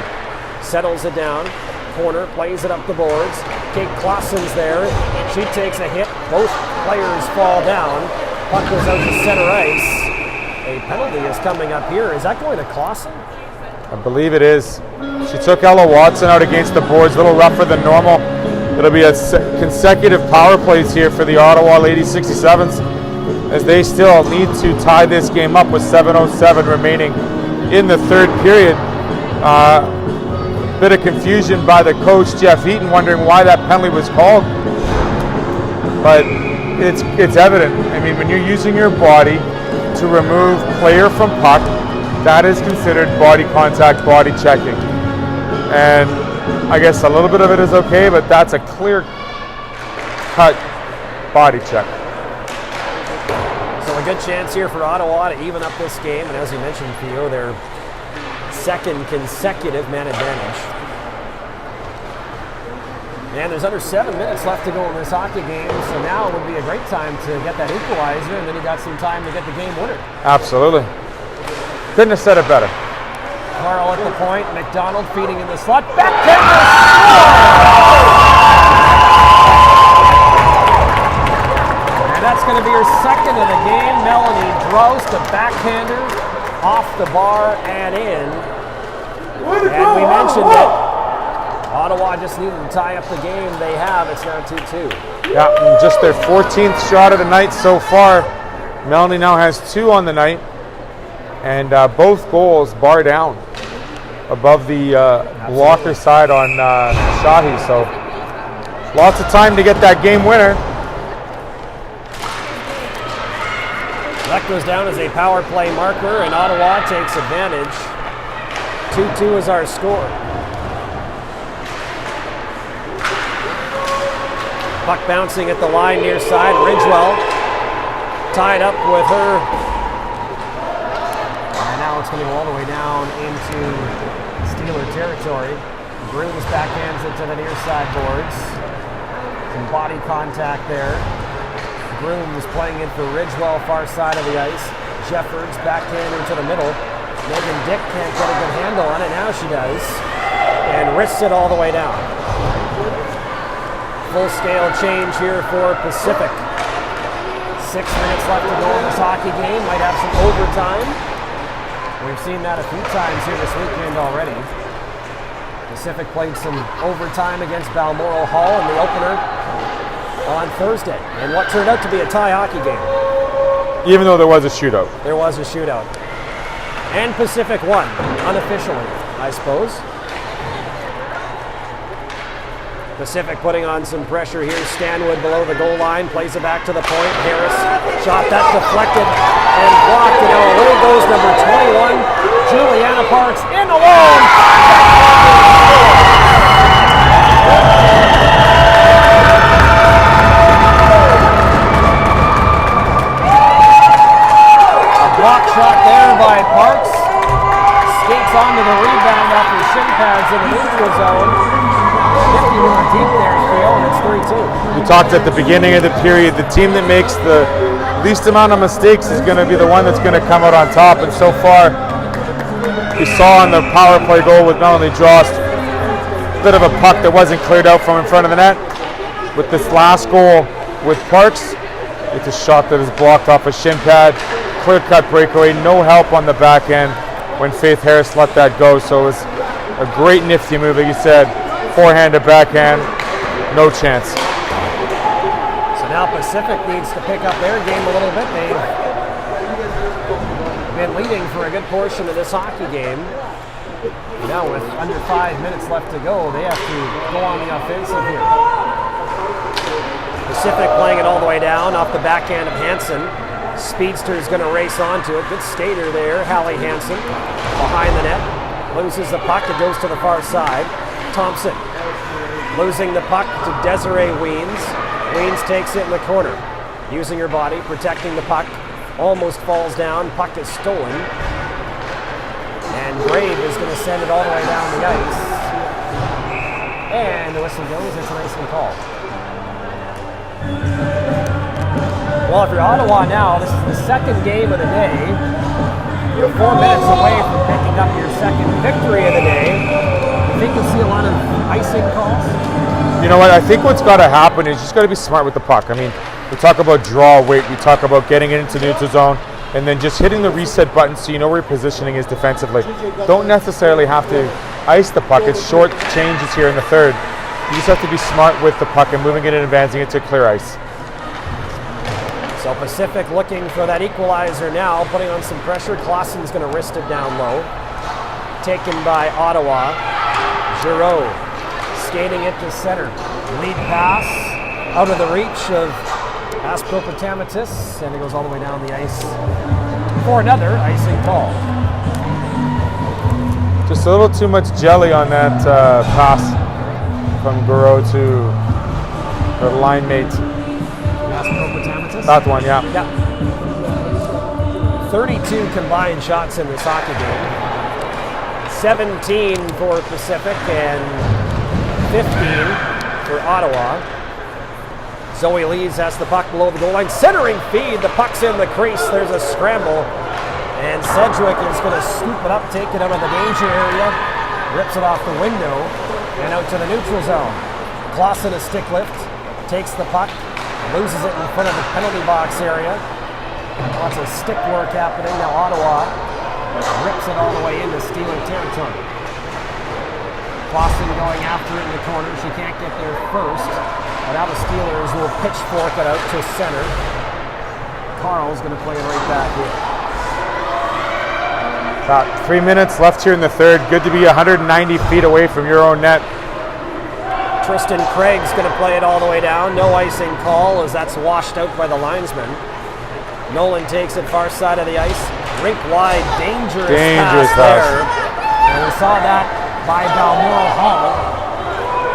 settles it down. Corner, plays it up the boards. Kate Clausen's there. She takes a hit. Both players fall down. Puck goes out to center ice. A penalty is coming up here. Is that going to Clausen? I believe it is. She took Ella Watson out against the boards, a little rougher than normal. It'll be a consecutive power plays here for the Ottawa Lady 67's as they still need to tie this game up with 7:07 remaining in the third period. Bit of confusion by the coach, Jeff Eaton, wondering why that penalty was called. But it's evident. I mean, when you're using your body to remove player from puck, that is considered body contact, body checking. And I guess a little bit of it is okay, but that's a clear-cut body check. So a good chance here for Ottawa to even up this game, and as you mentioned, Theo, their second consecutive man advantage. And there's under 7 minutes left to go in this hockey game, so now would be a great time to get that equalizer, and then you got some time to get the game winner. Absolutely. Couldn't have said it better. Carl at the point, McDonald feeding in the slot, backhander! And that's going to be her second of the game. Melanie Drost, a backhander, off the bar and in. And we mentioned that Ottawa just needed to tie up the game. They have. It's now 2-2. Yeah, and just their 14th shot of the night so far. Melanie now has 2 on the night, and both goals bar down above the blocker side on Shahi. So lots of time to get that game winner. That goes down as a power play marker, and Ottawa takes advantage. 2-2 is our score. Puck bouncing at the line near side. Ridgewell tied up with her. And now it's going to go all the way down into Steeler territory. Grooms backhands it to the near side boards. Some body contact there. Grooms playing it for Ridgewell, far side of the ice. Jeffords backhand into the middle. Megan Dick can't get a good handle on it. Now she does. And wrists it all the way down. Full scale change here for Pacific. 6 minutes left to go in this hockey game. Might have some overtime. We've seen that a few times here this weekend already. Pacific played some overtime against Balmoral Hall in the opener on Thursday. And what turned out to be a tie hockey game. Even though there was a shootout. There was a shootout. And Pacific won, unofficially, I suppose. Pacific putting on some pressure here. Stanwood below the goal line, plays it back to the point. Harris, shot that deflected and blocked. And now away goes number 21, Juliana Parks, in alone. A block shot there by Parks. Skates onto the rebound off her shin pads in the neutral zone. 50 more deep there, Theo, and it's 3-2. We talked at the beginning of the period, the team that makes the least amount of mistakes is going to be the one that's going to come out on top. And so far, we saw on the power play goal with Melanie Drost, a bit of a puck that wasn't cleared out from in front of the net. With this last goal with Parks, it's a shot that is blocked off a shin pad. Clear-cut breakaway, no help on the back end when Faith Harris let that go. So it was a great nifty move, like you said. Forehand to backhand, no chance. So now Pacific needs to pick up their game a little bit. They've been leading for a good portion of this hockey game. Now with under 5 minutes left to go, they have to go on the offensive here. Pacific playing it all the way down off the backhand of Hansen. Speedster's going to race onto it. Good skater there, Hallie Hansen, behind the net. Loses the puck, it goes to the far side. Thompson losing the puck to Desiree Weens. Weens takes it in the corner, using her body, protecting the puck. Almost falls down, puck is stolen. And Brave is going to send it all the way down the ice. And the whistle goes, it's an icing call. Well, if you're Ottawa now, this is the second game of the day. You're 4 minutes away from picking up your second victory of the day. I think you'll see a lot of icing calls. You know what? I think what's got to happen is you just got to be smart with the puck. I mean, we talk about draw weight, we talk about getting it into neutral zone, and then just hitting the reset button so you know where your positioning is defensively. Don't necessarily have to ice the puck. It's short changes here in the third. You just have to be smart with the puck and moving it and advancing it to clear ice. So Pacific looking for that equalizer now, putting on some pressure. Clausen's going to wrist it down low. Taken by Ottawa. Giroux skating it to center. Lead pass out of the reach of Aspropotamitis, and it goes all the way down the ice for another icing call. Just a little too much jelly on that pass from Giroux to the line mate. Aspropotamitis? That one, yeah. 32 combined shots in this hockey game. 17 for Pacific and 15 for Ottawa. Zoe Lees has the puck below the goal line. Centering feed, the puck's in the crease. There's a scramble. And Sedgwick is going to scoop it up, take it out of the danger area. Rips it off the window and out to the neutral zone. Clausen a stick lift, takes the puck, loses it in front of the penalty box area. Lots of stick work happening. Now Ottawa rips it all the way into Steeler territory. Clausen going after it in the corner. She can't get there first. But now the Steelers will pitchfork it out to center. Carl's going to play it right back in. About 3 minutes left here in the third. Good to be 190 feet away from your own net. Tristan Craig's going to play it all the way down. No icing call as that's washed out by the linesman. Nolan takes it far side of the ice. Rink wide, dangerous pass there. And we saw that by Balmoral Hall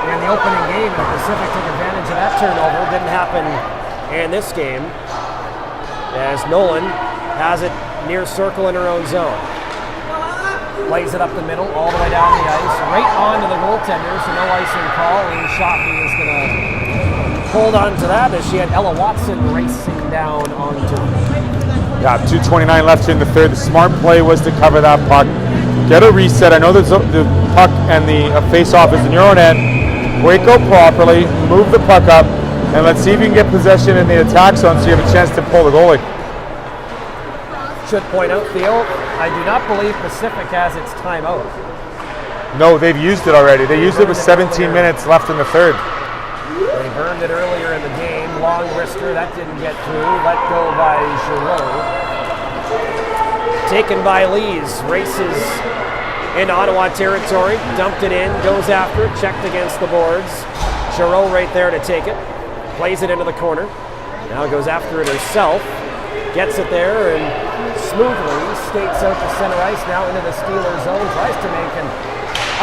in the opening game. The Pacific took advantage of that turnover. Didn't happen in this game as Nolan has it near circle in her own zone. Plays it up the middle, all the way down the ice, right onto the goaltender, so no icing call. And Shockey is going to hold on to that as she had Ella Watson racing down onto it. Yeah, 2:29 left here in the third. The smart play was to cover that puck. Get a reset. I know the puck and the face-off is in your own end. Break out properly, move the puck up, and let's see if you can get possession in the attack zone so you have a chance to pull the goalie. Should point out, Theo, I do not believe Pacific has its timeout. No, they've used it already. They used it with 17 minutes left in the third. They burned it earlier in the game. Long wrister, that didn't get through. Let go by Giroux. Taken by Lees. Races in Ottawa territory. Dumped it in. Goes after it. Checked against the boards. Giroux right there to take it. Plays it into the corner. Now goes after it herself. Gets it there and smoothly skates out to center ice. Now into the Steelers zone. Tries to make an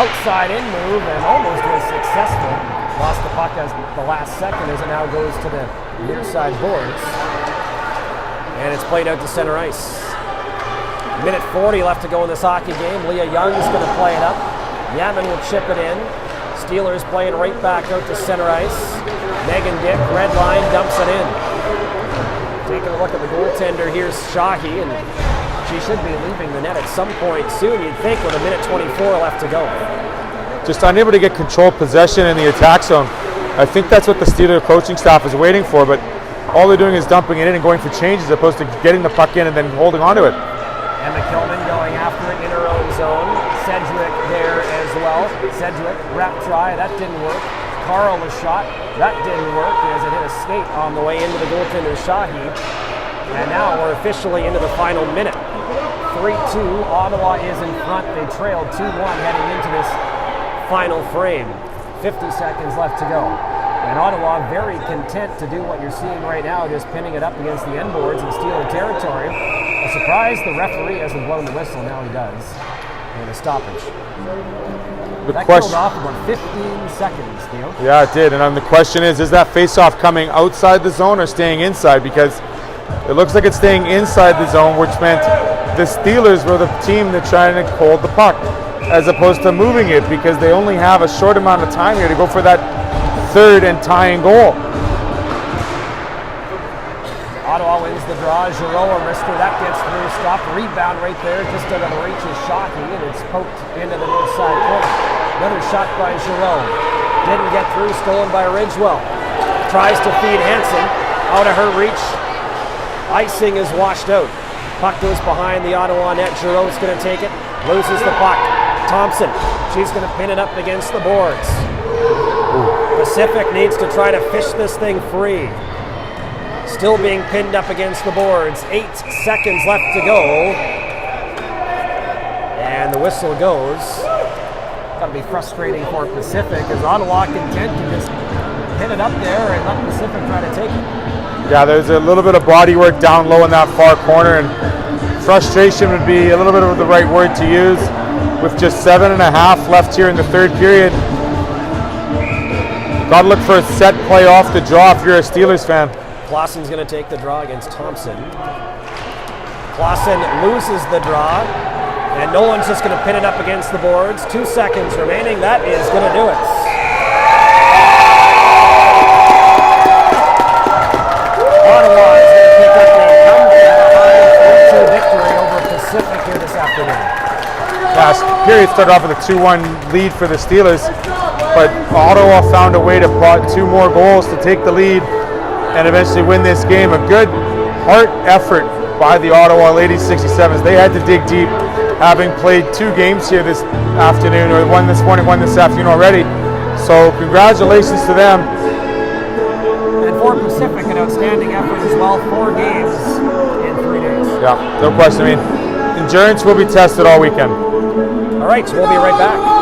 outside in move and almost was successful. Lost the puck as the last second as it now goes to the near side boards. And it's played out to center ice. Minute 40 left to go in this hockey game. Leah Young's going to play it up. Yaman will chip it in. Steelers playing right back out to center ice. Megan Dick, red line, dumps it in. Taking a look at the goaltender, here's Shahi, and she should be leaving the net at some point soon, you'd think, with a minute 24 left to go. Just unable to get control possession in the attack zone. I think that's what the Steelers coaching staff is waiting for, but all they're doing is dumping it in and going for changes as opposed to getting the puck in and then holding on to it. Emma Kilman going after it in her own zone. Sedgwick there as well. Sedgwick, wrap try, that didn't work. Carl a shot, that didn't work as it hit a skate on the way into the goaltender Shahi. And now we're officially into the final minute. 3-2, Ottawa is in front. They trailed 2-1 heading into this final frame. 50 seconds left to go. And Ottawa very content to do what you're seeing right now, just pinning it up against the end boards and Steeler territory. A surprise, the referee hasn't blown the whistle, now he does. And a stoppage. That killed off about 15 seconds, Theo. Yeah, it did. And the question is that face-off coming outside the zone or staying inside? Because it looks like it's staying inside the zone, which meant the Steelers were the team that trying to hold the puck, as opposed to moving it, because they only have a short amount of time here to go for that third and tying goal. Ottawa wins the draw. Giroux, a wrister, that gets through. Stop, rebound right there, just out of the reach of Shockey, and it's poked into the north side corner. Another shot by Giroux. Didn't get through, stolen by Ridgewell. Tries to feed Hansen, out of her reach. Icing is washed out. Puck goes behind the Ottawa net. Giroux's going to take it, loses the puck. Thompson, she's going to pin it up against the boards. Pacific needs to try to fish this thing free. Still being pinned up against the boards. 8 seconds left to go. And the whistle goes. Gotta be frustrating for Pacific as Ottawa content to just pin it up there and let Pacific try to take it. Yeah, there's a little bit of body work down low in that far corner, and frustration would be a little bit of the right word to use. With just 7.5 left here in the third period. Gotta look for a set play off the draw if you're a Steelers fan. Clausen's going to take the draw against Thompson. Clausen loses the draw, and Nolan's just going to pin it up against the boards. 2 seconds remaining. That is going to do it. here this afternoon? Last period started off with a 2-1 lead for the Steelers, but Ottawa found a way to pot 2 more goals to take the lead and eventually win this game. A good heart effort by the Ottawa Lady 67's. They had to dig deep, having played 2 games here this afternoon, or one this morning, one this afternoon already. So congratulations to them. And for Pacific, an outstanding effort as well. 4 games in 3 days. Yeah, no question. I mean, endurance will be tested all weekend. All right, so we'll be right back.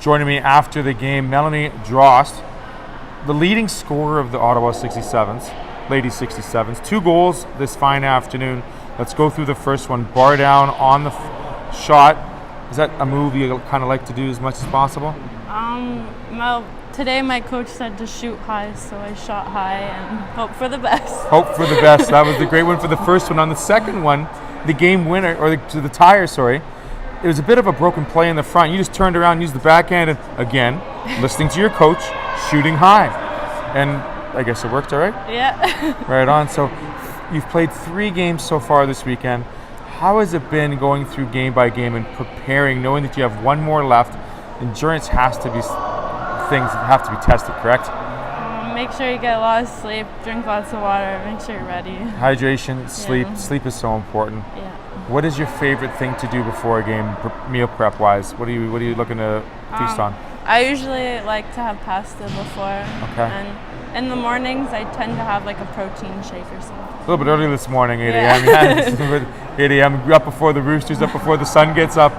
joining me after the game, Melanie Drost, the leading scorer of the Ottawa 67's, ladies 67's. 2 goals this fine afternoon. Let's go through the first one. Bar down on the shot. Is that a move you kind of like to do as much as possible? Well, today my coach said to shoot high, so I shot high and hope for the best. Hope for the best. That was the great one for the first one. On the second one, the game winner, or the tire, sorry, it was a bit of a broken play in the front. You just turned around and used the backhand, and again, listening to your coach, shooting high. And I guess it worked all right? Yeah. Right on. So you've played 3 games so far this weekend. How has it been going through game by game and preparing, knowing that you have 1 more left? Endurance has to be things that have to be tested, correct? Make sure you get a lot of sleep, drink lots of water, make sure you're ready. Hydration, sleep. Yeah. Sleep is so important. Yeah. What is your favorite thing to do before a game, meal prep wise? What are you looking to feast on? I usually like to have pasta before. Okay. And in the mornings, I tend to have like a protein shake or something. A little bit early this morning, 8 Yeah. a.m. 8 a.m. Up before the Roosters, up before the sun gets up.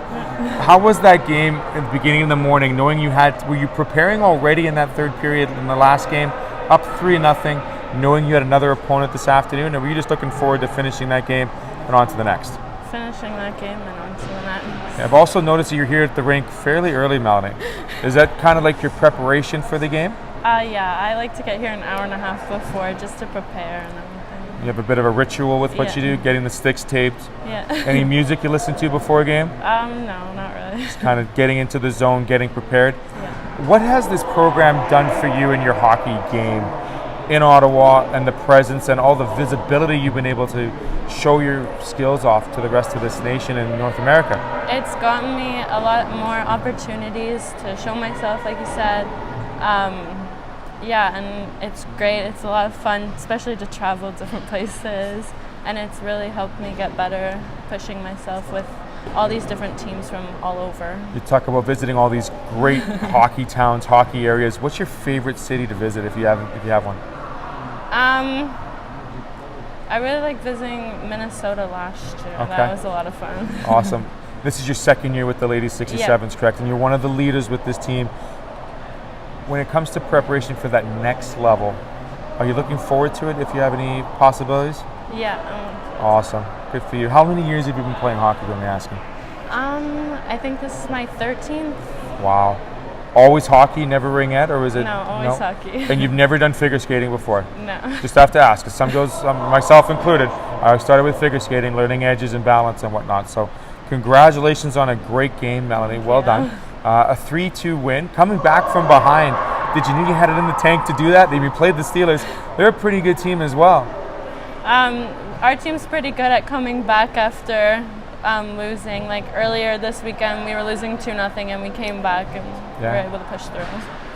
How was that game at the beginning of the morning, knowing were you preparing already in that third period in the last game, up 3-0, knowing you had another opponent this afternoon, or were you just looking forward to finishing that game and on to the next? Finishing that game and on to the next. Yeah, I've also noticed that you're here at the rink fairly early, Melanie. Is that kind of like your preparation for the game? Yeah, I like to get here an hour and a half before just to prepare and everything. You have a bit of a ritual with what you do, getting the sticks taped. Yeah. Any music you listen to before a game? No, not really. Just kind of getting into the zone, getting prepared. Yeah. What has this program done for you in your hockey game in Ottawa, and the presence and all the visibility you've been able to show your skills off to the rest of this nation and North America? It's gotten me a lot more opportunities to show myself, like you said. Yeah, and it's great. It's a lot of fun, especially to travel different places. And it's really helped me get better, pushing myself with all these different teams from all over. You talk about visiting all these great hockey towns, hockey areas. What's your favorite city to visit if you have one? I really like visiting Minnesota last year. Okay. That was a lot of fun. Awesome. This is your second year with the ladies 67's, correct? And you're one of the leaders with this team. When it comes to preparation for that next level, are you looking forward to it if you have any possibilities? Yeah. Awesome. Good for you. How many years have you been playing hockey, let me ask you? I think this is my 13th. Wow. Always hockey, never ringette, or was it? No, always hockey. And you've never done figure skating before? No. Just have to ask, because some girls, myself included, I started with figure skating, learning edges and balance and whatnot. So congratulations on a great game, Melanie. Well done. A 3-2 win. Coming back from behind, did you know you had it in the tank to do that? You played the Steelers. They're a pretty good team as well. Our team's pretty good at coming back after losing. Like earlier this weekend, we were losing 2-0 and we came back and we were able to push through.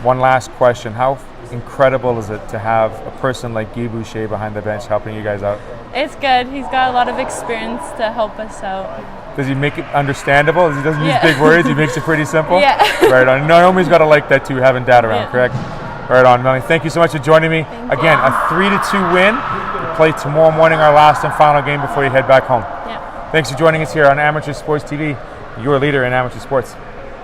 One last question. How incredible is it to have a person like Guy Boucher behind the bench helping you guys out? It's good. He's got a lot of experience to help us out. Does he make it understandable? He doesn't use big words. He makes it pretty simple? Yeah. Right on. Naomi's got to like that too, having Dad around, correct? Right on, Melanie. Thank you so much for joining me. Again, a 3-2 win. We'll play tomorrow morning, our last and final game before you head back home. Yeah. Thanks for joining us here on Amateur Sports TV, your leader in amateur sports.